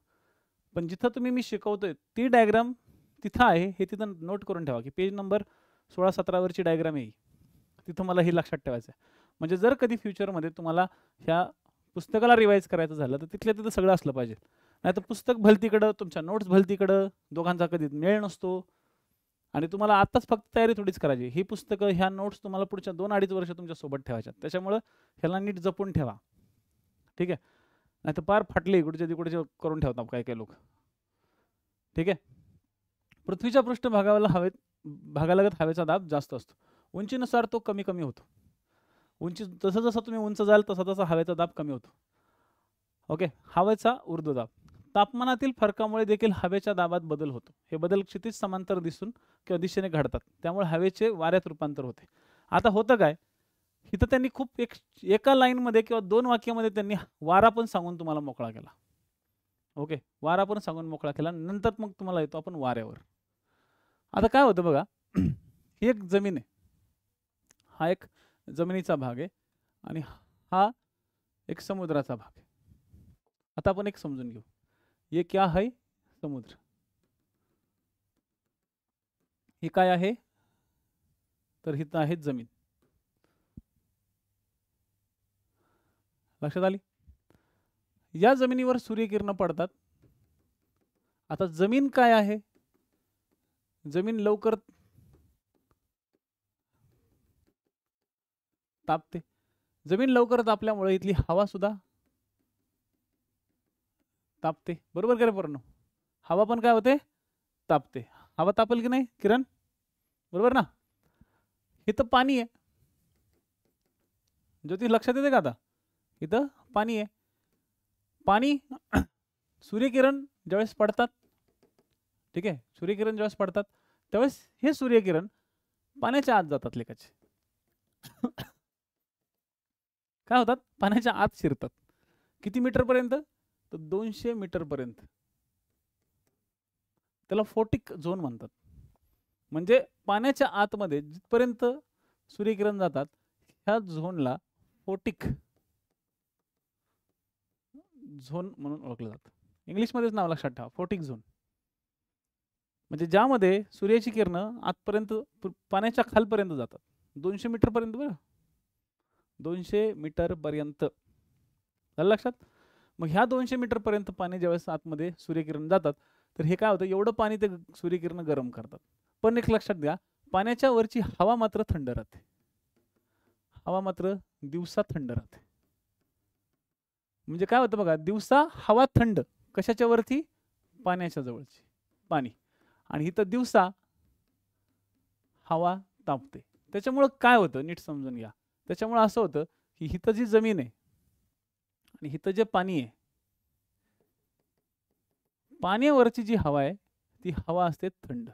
पण जिथं तुम्ही मी शिकवतोय ती डायग्राम तिथं आहे हे तिथं नोट करून ठेवा की पेज नंबर 16-17 वरची डायग्राम आहे, तिथं मला हे लक्षात ठेवायचं आहे. म्हणजे जर कधी फ्युचरमध्ये तुम्हाला ह्या पुस्तकाला रिवाईज करायचं झालं तर तिथल्या तिथं सगळं असलं पाहिजे. नाही तर पुस्तक भलतीकडं, तुमच्या नोट्स भलतीकडं, दोघांचा कधी मेळ नसतो. आणि तुम्हाला आताच फक्त तयारी थोडीच करायची. ही पुस्तकं, ह्या नोट्स तुम्हाला पुढच्या 2-2.5 वर्ष तुमच्या सोबत ठेवायच्या. त्याच्यामुळं ह्याला नीट जपून ठेवा. ठीक आहे, नाही तर पार फाटले इकडचे तिकडचे करून ठेवतात काही काही लोक. ठीक आहे, पृथ्वीच्या पृष्ठभागाला भागालगत हवेचा दाब जास्त असतो. उंचीनुसार तो कमी कमी होतो. उंची जसं जसं तुम्ही उंच जाल तसा तसा हवेचा दाब कमी होतो. ओके, हवेचा ऊर्ध्वदाब. तापमानातील फरकामुळे देखील हवेच्या दाबात बदल होतो. हे बदल क्षितिज समांतर दिसून किंवा दिशेने घडतात, त्यामुळे हवेचे वाऱ्यात रूपांतर होते. आता होतं काय, इथं त्यांनी खूप एका लाईनमध्ये किंवा 2 वाक्यामध्ये त्यांनी वारा पण सांगून तुम्हाला मोकळा केला. ओके, वारा पण सांगून मोकळा केला. नंतर मग तुम्हाला येतो आपण वाऱ्यावर. आता काय होतं बघा, ही एक जमीन आहे, हा एक जमिनीचा भाग आहे आणि हा एक समुद्राचा भाग आहे. आता आपण एक समजून घेऊ, ये क्या है? समुद्र. हे काय आहे? तर हिथं आहे जमीन. लक्षात आली? या जमिनीवर सूर्यकिरण पडतात. आता जमीन काय आहे? जमीन लवकर तापते. जमीन लवकर तापल्यामुळे इथली हवा सुद्धा तापते. बरोबर का रे पोरांनो? हवा पण काय होते? तापते. हवा तापेल की नाही किरण? बरोबर ना? इथं पाणी आहे. ज्योती लक्षात येते का आता? इथं पाणी आहे. पाणी सूर्यकिरण ज्यावेळेस पडतात, ठीक आहे, सूर्यकिरण ज्यावेळेस पडतात त्यावेळेस हे सूर्यकिरण पाण्याच्या आत जातात लेखाचे. काय होतात, पाण्याच्या आत शिरतात. किती मीटर पर्यंत, तर 200 मीटर पर्यंत. त्याला फोटिक झोन म्हणतात. म्हणजे पाण्याच्या आतमध्ये जिथपर्यंत सूर्यकिरण जातात ह्या झोनला फोटिक झोन म्हणून ओळखलं जातं. इंग्लिशमध्येच नाव लक्षात ठेवा, फोटिक झोन. म्हणजे ज्यामध्ये सूर्याची किरणं आतपर्यंत पाण्याच्या खालपर्यंत जातात. 200 मीटर पर्यंत, बरं, 200 मीटर पर्यंत. झालं लक्षात. मग ह्या 200 मीटर पर्यंत पाणी ज्यावेळेस आतमध्ये सूर्यकिरण जातात तर हे काय होतं, एवढं पाणी ते सूर्यकिरण गरम करतात. पण एक लक्षात घ्या, पाण्याच्या वरची हवा मात्र थंड राहते. हवा मात्र दिवसा थंड राहते. म्हणजे काय होतं बघा, दिवसा हवा थंड, कशाच्या वरती, पाण्याच्या जवळची पाणी, आणि इथं दिवसा हवा तापते. त्याच्यामुळं काय होतं नीट समजून घ्या. त्याच्यामुळं असं होतं की इथं जी जमीन आहे आणि इथं जे पाणी आहे, पाण्यावरची जी हवा आहे ती हवा असते थंड,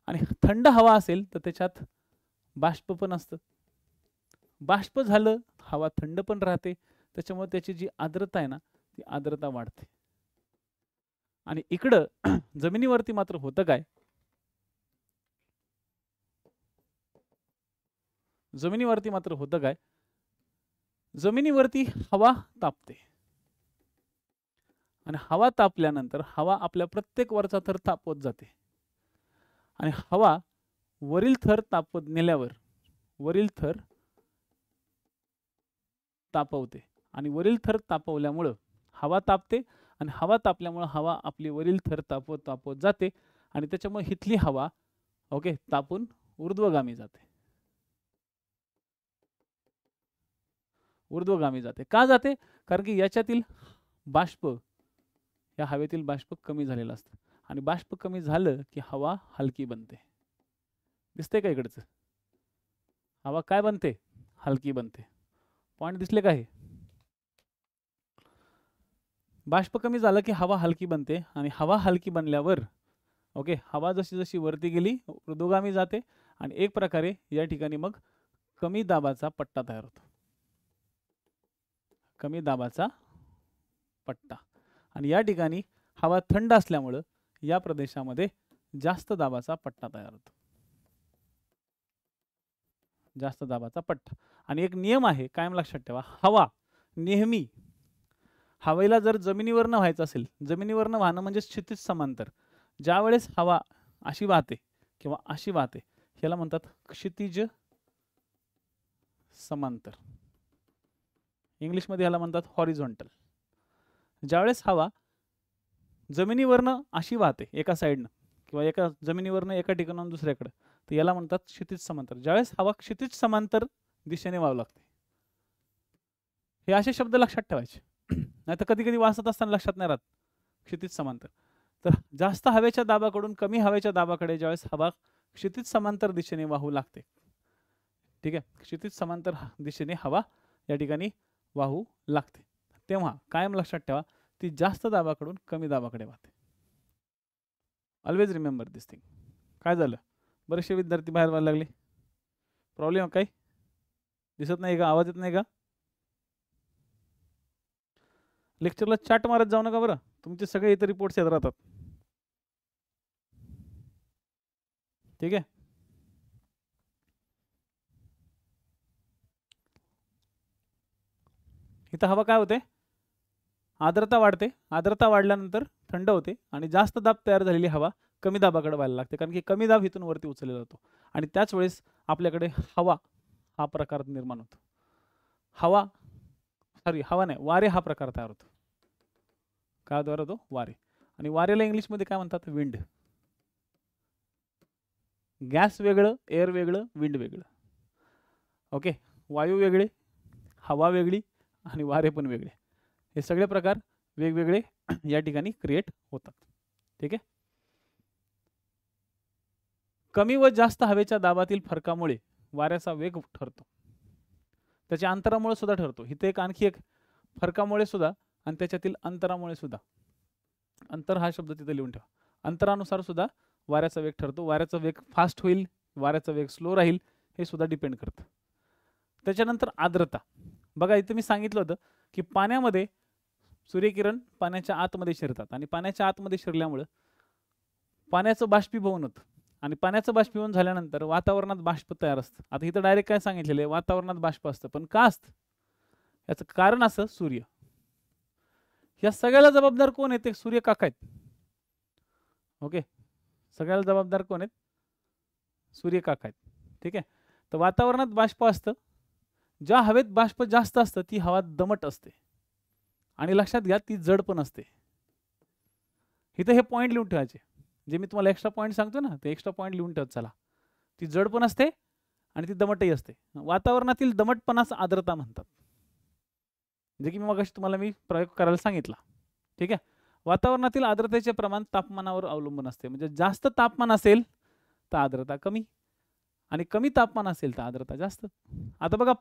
आणि थंड हवा असेल तर त्याच्यात बाष्प पण असतं. बाष्प झालं, हवा थंड पण राहते, त्याच्यामुळे त्याची जी आर्द्रता आहे ना ती आर्द्रता वाढते. आणि इकडं जमिनीवरती मात्र होतं काय, जमिनीवरती मात्र होतं काय, जमिनीवरती हवा तापते, आणि हवा तापल्यानंतर हवा आपल्या प्रत्येक वरचा थर तापवत जाते, आणि हवा वरील थर तापवत नेल्यावर वरील थर तापवते, आणि वरील थर तापवल्यामुळं हवा तापते, आणि हवा तापल्यामुळं हवा आपली वरील थर तापवत तापवत जाते, आणि त्याच्यामुळे हिथली हवा ओके तापून ऊर्ध्वगामी जाते. ऊर्ध्वगामी जाते का जाते, कारण की याच्यातील बाष्प, या हवेतील बाष्प कमी झालेलं असतं, आणि बाष्प कमी झालं की हवा हलकी बनते. दिसते का इकडचं, हवा काय बनते, हलकी बनते. पॉइंट दिसले का हे, बाष्प कमी झालं की हवा हलकी बनते, आणि हवा हलकी बनल्यावर ओके हवा जशी जशी वरती गेली ऊर्ध्वगामी जाते, आणि एक प्रकारे या ठिकाणी मग कमी दाबाचा पट्टा तयार होतो. कमी दाबाचा पट्टा, आणि या ठिकाणी हवा थंड असल्यामुळं या प्रदेशामध्ये जास्त दाबाचा पट्टा तयार होतो. जास्त दाबाचा पट्टा. आणि एक नियम आहे कायम लक्षात ठेवा, हवा नेहमी, हवेला जर जमिनीवरनं व्हायचं असेल, जमिनीवरनं वाहणं म्हणजे क्षितिज समांतर, ज्या वेळेस हवा अशी वाहते किंवा अशी वाहते ह्याला म्हणतात क्षितिज समांतर. इंग्लिशमध्ये ह्याला म्हणतात हॉरिझॉन्टल. ज्यावेळेस हवा जमिनीवरनं अशी वाहते एका साईडनं, किंवा एका जमिनीवरनं एका ठिकाणाहून दुसऱ्याकडे, तर याला म्हणतात क्षितिज समांतर. ज्यावेळेस हवा क्षितिज समांतर दिशेने वाहू लागते, हे असे शब्द लक्षात ठेवायचे, नाही तर कधी कधी वाचत असताना लक्षात नाही राहत. क्षितिज समांतर, तर जास्त हवेच्या दाबाकडून कमी हवेच्या दाबाकडे ज्यावेळेस हवा क्षितिज समांतर दिशेने वाहू लागते, ठीक आहे, क्षितिज समांतर दिशेने हवा या ठिकाणी वाहू लागते, तेव्हा कायम लक्षात ठेवा ती जास्त दाबाकडून कमी दाबाकडे वाहते. ऑलवेज रिमेंबर दिस थिंग. काय झालं, बरेचसे विद्यार्थी बाहेर व्हायला लागले, प्रॉब्लेम काय, दिसत नाही का, आवाज येत नाही का? लेक्चरला चाट मारत जाऊ नका बरं, तुमचे सगळे इतर रिपोर्ट्स येत राहतात, ठीक आहे. इथं हवा काय होते, आर्द्रता वाढते, आर्द्रता वाढल्यानंतर थंड होते, आणि जास्त दाब तयार झालेली हवा कमी दाबाकडे व्हायला लागते, कारण की कमी दाब इथून वरती उचलला जातो, आणि त्याच वेळेस आपल्याकडे हवा हा प्रकार निर्माण होतो. हवा नाही, वारे हा प्रकार तयार होतो. काय द्वारा होतो, वारे. आणि वाऱ्याला इंग्लिशमध्ये काय म्हणतात, विंड. गॅस वेगळं, एअर वेगळं, विंड वेगळं, ओके. वायू वेगळे, हवा वेगळी, आणि वारे पण वेगळे, हे सगळे प्रकार वेगवेगळे या ठिकाणी क्रिएट होतात, ठीक आहे. कमी व जास्त हवेच्या दाबातील फरकामुळे वाऱ्याचा वेग ठरतो, त्याच्या अंतरामुळे सुद्धा ठरतो. इथे एक आणखी एक फरकामुळे सुद्धा आणि त्याच्यातील अंतरामुळे सुद्धा, अंतर हा शब्द तिथे लिहून ठेवा, अंतरानुसार सुद्धा वाऱ्याचा वेग ठरतो. वाऱ्याचा वेग फास्ट होईल, वाऱ्याचा वेग स्लो राहील, हे सुद्धा डिपेंड करतं. त्याच्यानंतर आर्द्रता. बघा इथे मी सांगितलं होतं की पाण्यामध्ये सूर्यकिरण पाण्याच्या आतमध्ये शिरतात आणि पाण्याच्या आतमध्ये शिरल्यामुळे पाण्याचं बाष्पीभवन होतं आणि पाण्याचं बाष्पीभवन झाल्यानंतर वातावरणात बाष्प तयार असतं. आता इथं डायरेक्ट काय सांगितलेलं आहे, वातावरणात बाष्प असतं, पण का असतं याचं कारण असं सूर्य. या सगळ्याला जबाबदार कोण आहेत? ते सूर्य काका आहेत. ओके, सगळ्याला जबाबदार कोण आहेत? सूर्य काका आहेत. ठीक आहे, तर वातावरणात बाष्प असतं, ज्या हवेत बाष्प जास्त असतं ती हवा दमट असते आणि लक्षात घ्या ती जड पण असते. इथं हे पॉईंट लिहून ठेवायचे, जे मी तुम्हाला एक्स्ट्रा पॉईंट सांगतो ना ते एक्स्ट्रा पॉईंट लिहून ठेवत चला. ती जड पण असते आणि ती दमटही असते. वातावरणातील दमटपणास आर्द्रता म्हणतात, जे की मग तुम्हाला मी प्रयोग करायला सांगितला. ठीक आहे, वातावरणातील आर्द्रतेचे प्रमाण तापमानावर अवलंबून असते. म्हणजे जास्त तापमान असेल तर आर्द्रता कमी आणि कमी तापमान असेल तर आर्द्रता जास्त. आता बघा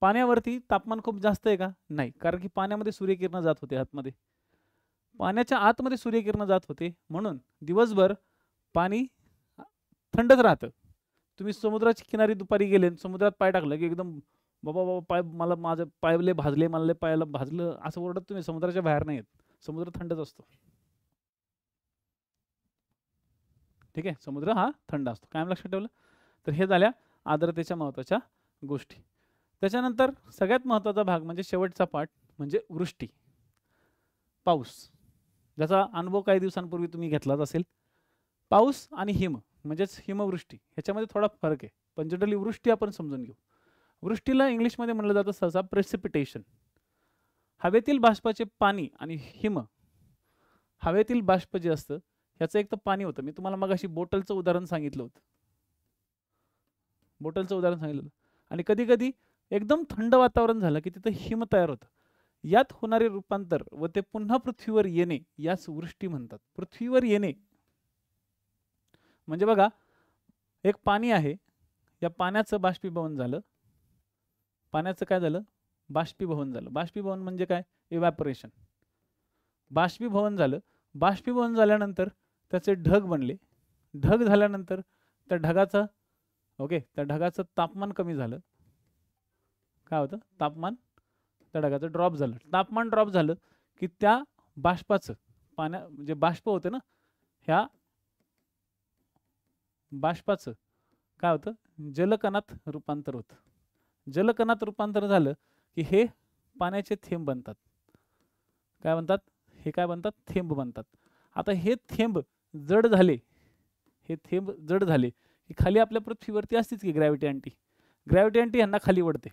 पाण्यावरती तापमान खूप जास्त आहे का? नाही, कारण की पाण्यामध्ये सूर्यकिरण जात होते आतमध्ये, पाण्याच्या आतमध्ये सूर्यकिरण जात होते, म्हणून दिवसभर पाणी थंडच राहतं. तुम्ही समुद्राच्या किनारी दुपारी गेले, समुद्रात पाय टाकलं की एकदम बाबा बाबा पाय, मला माझं पायले भाजले, मला पायाला भाजलं असं ओरडत तुम्ही समुद्राच्या बाहेर नाही येत. समुद्र थंडच असतो. ठीक आहे, समुद्र हा थंड असतो. कायम लक्षात ठेवलं. तर हे झाल्या आर्द्रतेच्या महत्त्वाच्या गोष्टी. त्याच्यानंतर सगळ्यात महत्त्वाचा भाग म्हणजे शेवटचा पार्ट म्हणजे वृष्टी, पाऊस, ज्याचा अनुभव काही दिवसांपूर्वी तुम्ही घेतलाच असेल. पाऊस आणि हिम म्हणजेच हिमवृष्टी ह्याच्यामध्ये थोडा फरक आहे, पण जनरली वृष्टी आपण समजून घेऊ. वृष्टीला इंग्लिशमध्ये म्हणलं जातं सहसा प्रेसिपिटेशन. हवेतील बाष्पाचे पाणी आणि हिम, हवेतील बाष्प जे असतं ह्याचं एक तर पाणी होतं. मी तुम्हाला मगाशी बॉटलचं उदाहरण सांगितलं होतं, बॉटलचं उदाहरण सांगितलं होतं. आणि कधी कधी एकदम थंड वातावरण झालं की तिथं हिम तयार होतं. यात होणारे रूपांतर व ते पुन्हा पृथ्वीवर येणे यास वृष्टी म्हणतात. पृथ्वीवर येणे म्हणजे बघा एक पाणी आहे, या पाण्याचं बाष्पीभवन झालं, पाण्याचं काय झालं? बाष्पीभवन झालं. बाष्पीभवन म्हणजे काय? इव्हॅपोरेशन. बाष्पीभवन झालं, बाष्पीभवन झाल्यानंतर त्याचे ढग बनले, ढग झाल्यानंतर त्या ढगाचं त्या ढगाचं तापमान कमी झालं. काय होतं? तापमान त्या ढगाचं ड्रॉप झालं. तापमान ड्रॉप झालं की त्या बाष्पाचं म्हणजे बाष्प होते ना, ह्या बाष्पाचं काय होतं? जलकणात रूपांतर होतं. जलकणात रूपांतर झालं की हे पाण्याचे थेंब बनतात. काय बनतात? हे काय बनतात? थेंब बनतात. आता हे थेंब जड झाले, हे थेंब जड झाले की खाली आपल्या पृथ्वीवरती असतीच की ग्रॅव्हिटी अँटी. ग्रॅव्हिटी अँटी यांना खाली ओढते.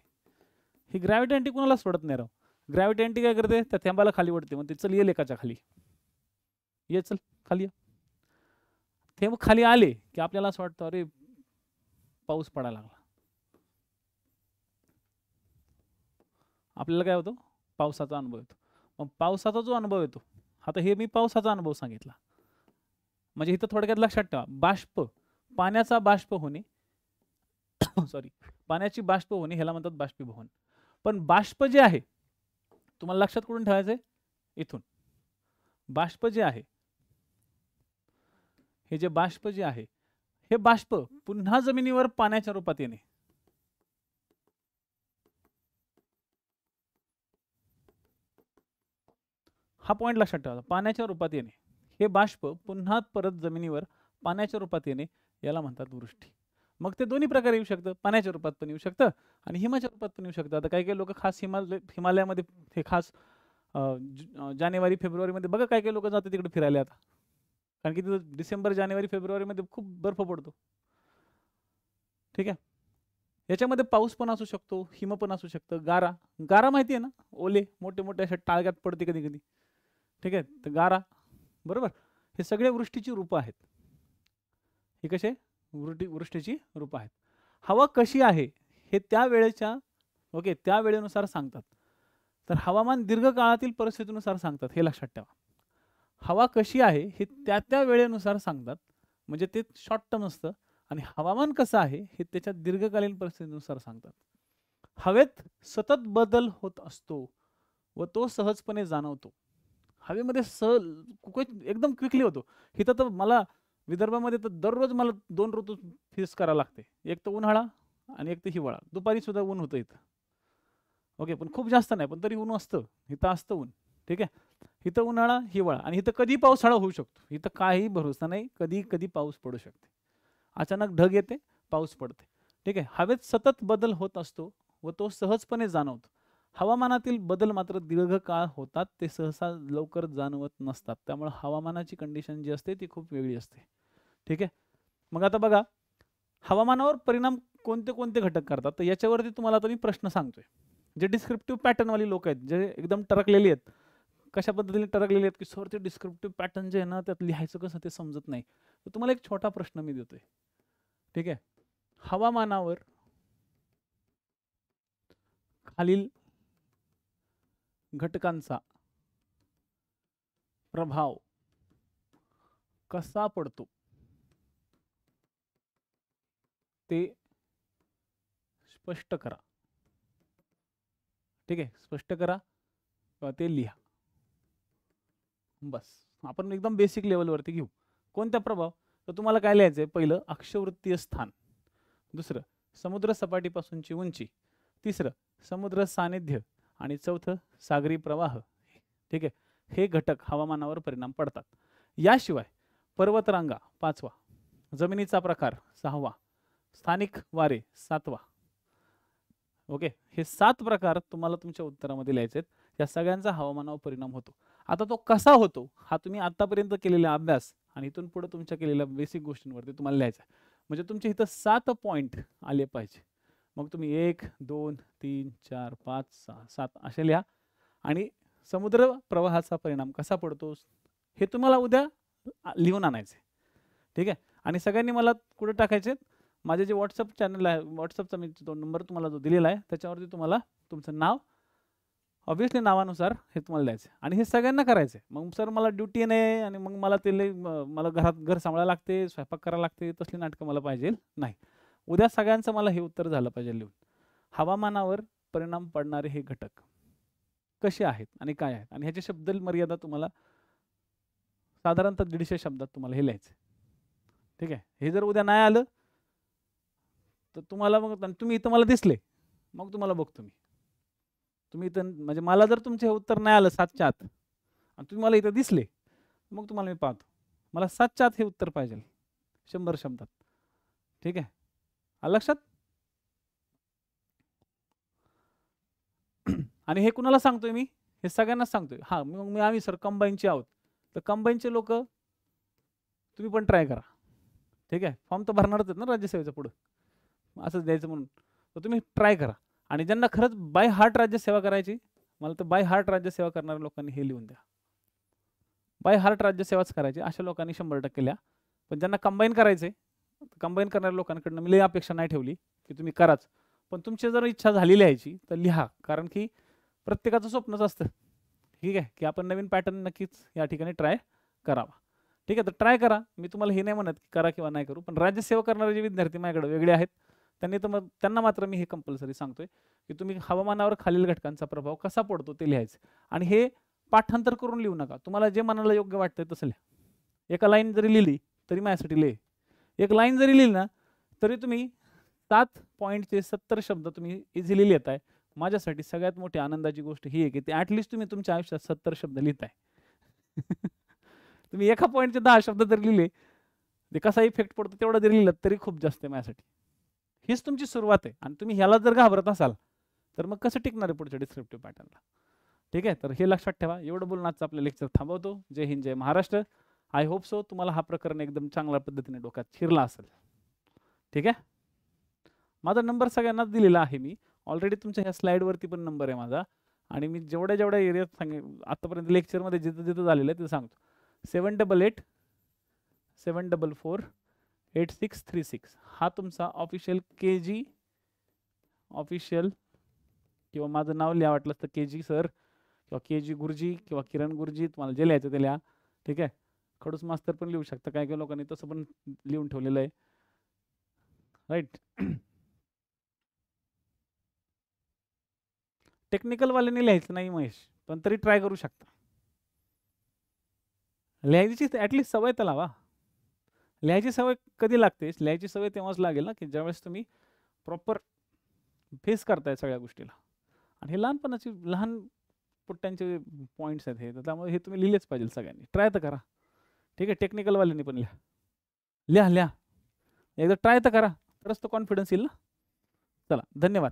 ही ग्रॅव्हिटी अँटी कोणाला सोडत नाही राव. ग्रॅव्हिटी अँटी काय करते? त्या थेंबाला खाली ओढते, म्हणते चल ये लेकाच्या खाली ये, चल खाली ये. थेंब खाली आले की आपल्याला असं वाटतं अरे पाऊस पडायला लागला. आपल्याला काय होतं? पावसाचा अनुभव येतो. मग पावसाचा जो अनुभव येतो, आता हे मी पावसाचा अनुभव सांगितला, म्हणजे इथं थोडक्यात लक्षात ठेवा, बाष्प, पाण्याचा बाष्प होणे सॉरी पाण्याची बाष्प होणे ह्याला म्हणतात बाष्पीभवन. पण बाष्प जे आहे तुम्हाला लक्षात कुठून ठेवायचंय? इथून. बाष्प जे आहे, हे जे बाष्प जे आहे, हे बाष्प पुन्हा जमिनीवर पाण्याच्या रूपात येणे. हा पॉइंट लक्षात ठेवा. पाण्याच्या रूपात येणे, हे बाष्प पुन्हा परत जमिनीवर पाण्याच्या रूपात येणे याला म्हणतात वृष्टी. मग ते दोन्ही प्रकारे येऊ शकतं, पाण्याच्या रूपात पण येऊ शकतं आणि हिमाच्या रूपात पण येऊ शकतं. आता काही काही लोक खास हिमालयामध्ये हे खास जानेवारी फेब्रुवारीमध्ये बघा काही काही लोक जातात तिकडे फिरायला आता, कारण की तिथं डिसेंबर जानेवारी फेब्रुवारीमध्ये खूप बर्फ पडतो. ठीक आहे, याच्यामध्ये पाऊस पण असू शकतो, हिम पण असू शकतं. गारा, गारा माहिती आहे ना, ओले मोठे मोठे अशा टाळग्यात पडते कधी कधी. ठीक आहे, तर गारा, बरोबर, हे सगळे वृष्टीची रूपं आहेत. हे कसे? वृष्टीची रूपं आहेत. हवा कशी आहे हे त्या वेळेच्या त्या वेळेनुसार सांगतात. तर हवामान दीर्घकाळातील परिस्थितीनुसार सांगतात, हे लक्षात ठेवा. हवा कशी आहे हे त्या त्या वेळेनुसार सांगतात, म्हणजे ते शॉर्ट टर्म असतं. आणि हवामान कसं आहे हे त्याच्या दीर्घकालीन परिस्थितीनुसार सांगतात. हवेत सतत बदल होत असतो, व तो सहजपणे जाणवतो. हवेमध्ये एकदम क्विकली होतो. इथं तर मला विदर्भामध्ये तर दररोज मला 2 ऋतू फेस करावं लागते. एक तर उन्हाळा आणि एक तर हिवाळा. दुपारी सुद्धा ऊन होतं इथं. ओके, पण खूप जास्त नाही, पण तरी ऊन असतं. इथं असतं ऊन. ठीक आहे. इथं उन्हाळा, हिवाळा आणि इथं कधी पावसाळा होऊ शकतो. इथं काही भरोसा नाही. कधी पाऊस पडू शकते. अचानक ढग येते, पाऊस पडते. ठीक आहे. हवेत सतत बदल होत असतो व तो सहजपणे जाणवतो. हवामानातील बदल मात्र दीर्घकाळ होतात. ते सहसा लवकर जाणवत नसतात. त्यामुळे हवामानाची कंडिशन जी असते ती खूप वेगळी असते. ठीक आहे. मग आता बघा, हवामानावर परिणाम कोणते कोणते घटक करतात, तर याच्यावरती तुम्हाला आता मी प्रश्न सांगतोय. जे डिस्क्रिप्टिव्ह पॅटर्नवाली लोक आहेत, जे एकदम टरकलेली आहेत, कशा पद्धतीने टरकलेली आहेत की सर ते डिस्क्रिप्टिव्ह पॅटर्न जे आहे ना त्यात लिहायचं कसं ते समजत नाही. तर तुम्हाला एक छोटा प्रश्न मी देतोय. ठीक आहे. हवामानावर खालील घटकांचा प्रभाव कसा पडतो ते स्पष्ट करा. ठीक आहे. स्पष्ट करा किंवा ते लिहा. बस आपण एकदम बेसिक लेवलवरती घेऊ. कोणता प्रभाव? तर तुम्हाला काय लिहायचं आहे? पहिलं अक्षवृत्तीय स्थान, दुसरं समुद्र सपाटीपासूनची उंची, तिसरं समुद्र सानिध्य आणि चौथं सागरी प्रवाह. ठीक आहे. हे घटक हवामानावर परिणाम पडतात. याशिवाय पर्वतरांगा 5वा, जमिनीचा प्रकार 6वा, स्थानिक वारे 7वा. ओके. हे 7 प्रकार तुम्हाला तुमच्या उत्तरामध्ये लिहायचे आहेत. या सगळ्यांचा हवामानावर परिणाम होतो. आता तो कसा होतो हा तुम्ही आतापर्यंत केलेला अभ्यास आणि इथून पुढे तुमच्या केलेल्या बेसिक गोष्टींवरती तुम्हाला लिहायचा आहे. म्हणजे तुमचे इथं 7 पॉइंट आले पाहिजे. मग तुम्ही 1 2 3 4 5 6 7 असे लिहा. आणि समुद्र प्रवाहाचा परिणाम कसा पडतो हे तुम्हाला उद्या लिहून आणायचे. ठीक आहे. आणि सगळ्यांनी मला कुठे टाकायचे? माझे जे व्हॉट्सअप चॅनल आहे, व्हॉट्सअपचा मी तो नंबर तुम्हाला जो दिलेला आहे त्याच्यावरती तुम्हाला तुमचं नाव, ऑब्व्हियसली नावानुसार हे तुम्हाला द्यायचं आणि हे सगळ्यांना करायचं. मग सर मला ड्युटी नाही आणि मग मला ते मला घर सांभाळायला लागते, स्वयंपाक करायला लागते, तसली नाटकं मला पाहिजे नाही. उद्या सगळ्यांचं मला हे उत्तर झालं पाहिजे लिहून. हवामानावर परिणाम पडणारे हे घटक कसे आहेत आणि काय आहेत आणि ह्याची शब्द मर्यादा तुम्हाला साधारणतः 150 शब्दात तुम्हाला हे लिहायचं. ठीक आहे. हे जर उद्या नाही आलं तर तुम्हाला मग तुम्ही इथं मला दिसले, मग तुम्हाला बघतो मी. तुम्ही इथं म्हणजे मला जर तुमचे हे उत्तर नाही आलं 7च्या आत आणि तुम्ही मला इथं दिसले, मग तुम्हाला मी पाहतो. मला 7च्या आत हे उत्तर पाहिजे 100 शब्दात. ठीक आहे. आलं लक्षात? आणि हे कुणाला सांगतोय मी? हे सगळ्यांनाच सांगतोय. हां, मग आम्ही सर कंबाईनचे आहोत. तर कंबाईनचे लोक तुम्ही पण ट्राय करा. ठीक आहे. फॉर्म तर भरणारच आहेत ना राज्यसेवेच्या पुढं, असंच द्यायचं म्हणून. तर तुम्ही ट्राय करा. आणि ज्यांना खरंच बाय हार्ट राज्यसेवा करायची, मला तर बाय हार्ट राज्यसेवा करणाऱ्या लोकांनी हे लिहून द्या. बाय हार्ट राज्यसेवाच करायची अशा लोकांनी 100% लिहा. पण ज्यांना कंबाईन करायचे, कंबाईन करणाऱ्या लोकांकडनं मी लई अपेक्षा नाही ठेवली की तुम्ही कराच. पण तुमची जर इच्छा झाली लिहायची तर लिहा. कारण की प्रत्येकाचं स्वप्नच असतं. ठीक आहे. की आपण नवीन पॅटर्न नक्कीच या ठिकाणी ट्राय करावा. ठीक आहे. तर ट्राय करा. मी तुम्हाला हे नाही म्हणत की करा किंवा नाही करू. पण राज्यसेवा करणारे जे विद्यार्थी माझ्याकडे वेगळे आहेत त्यांना मात्र मी हे कंपल्सरी सांगतोय की तुम्ही हवामानावर खालील घटकांचा प्रभाव कसा पडतो ते लिहायचं. आणि हे पाठांतर करून लिहू नका. तुम्हाला जे मनाला योग्य वाटतंय तसं लिहा. एका लाईन जरी लिहिली तरी माझ्यासाठी लिहि. एक लाईन जरी लिहिली ना तरी तुम्ही 7 पॉईंटचे 70 शब्द तुम्ही इझिली लिहिताय. माझ्यासाठी सगळ्यात मोठी आनंदाची गोष्ट ही आहे की ते ॲटलिस्ट तुम्ही तुमच्या आयुष्यात 70 शब्द लिहिताय. तुम्ही एका पॉईंटचे 10 शब्द जरी लिहिले, ते कसा इफेक्ट पडतो तेवढं जरी लिहिलं तरी खूप जास्त आहे माझ्यासाठी. हीच तुमची सुरुवात आहे आणि तुम्ही ह्याला जर घाबरत असाल तर मग कसं टिकणार आहे पुढच्या डिस्क्रिप्टिव्ह पॅटर्नला. ठीक आहे. तर हे लक्षात ठेवा. एवढं बोलून आजचं आपलं लेक्चर थांबवतो. जय हिंद, जय महाराष्ट्र. आय होप सो तुम्हाला हा प्रकरण एकदम चांगल्या पद्धतीने डोक्यात शिरला असेल. ठीक आहे. माझा नंबर सगळ्यांनाच दिलेला आहे मी ऑलरेडी. तुमच्या ह्या स्लाईडवरती पण नंबर आहे माझा. आणि मी जेवढ्या एरियात आतापर्यंत लेक्चरमध्ये जिथं जिथं झालेलं आहे तिथं सांगतो. 788 744 8636 हा तुमचा ऑफिशियल KG ऑफिशियल किंवा माझं नाव लिहा वाटलं तर KG सर किंवा KG गुरुजी किंवा किरण गुरुजी, तुम्हाला जे लिहायचं ते लिहा. ठीक आहे. खडूस मास्तर पण लिहू शकता. काही काही लोकांनी तसं पण लिहून ठेवलेलं आहे. राईट. टेक्निकलवाल्यांनी लिहायचं नाही महेश, पण तरी ट्राय करू शकता. लिहायची ॲटलीस्ट सवय तर लावा. लिहायची सवय कधी लागते? लिहायची सवय तेव्हाच लागेल ना, की ज्यावेळेस तुम्ही प्रॉपर फेस करताय सगळ्या गोष्टीला. आणि हे लहानपणाची लहान पुट्ट्यांचे पॉइंट्स आहेत हे, त्यामुळे हे तुम्ही लिहिलेच पाहिजे सगळ्यांनी. ट्राय तर करा. ठीक आहे, टेक्निकलवाल्यांनी पण लिहा. लिहा. एकदा ट्राय तर करा, तरच तो कॉन्फिडन्स येईल ना. चला, धन्यवाद.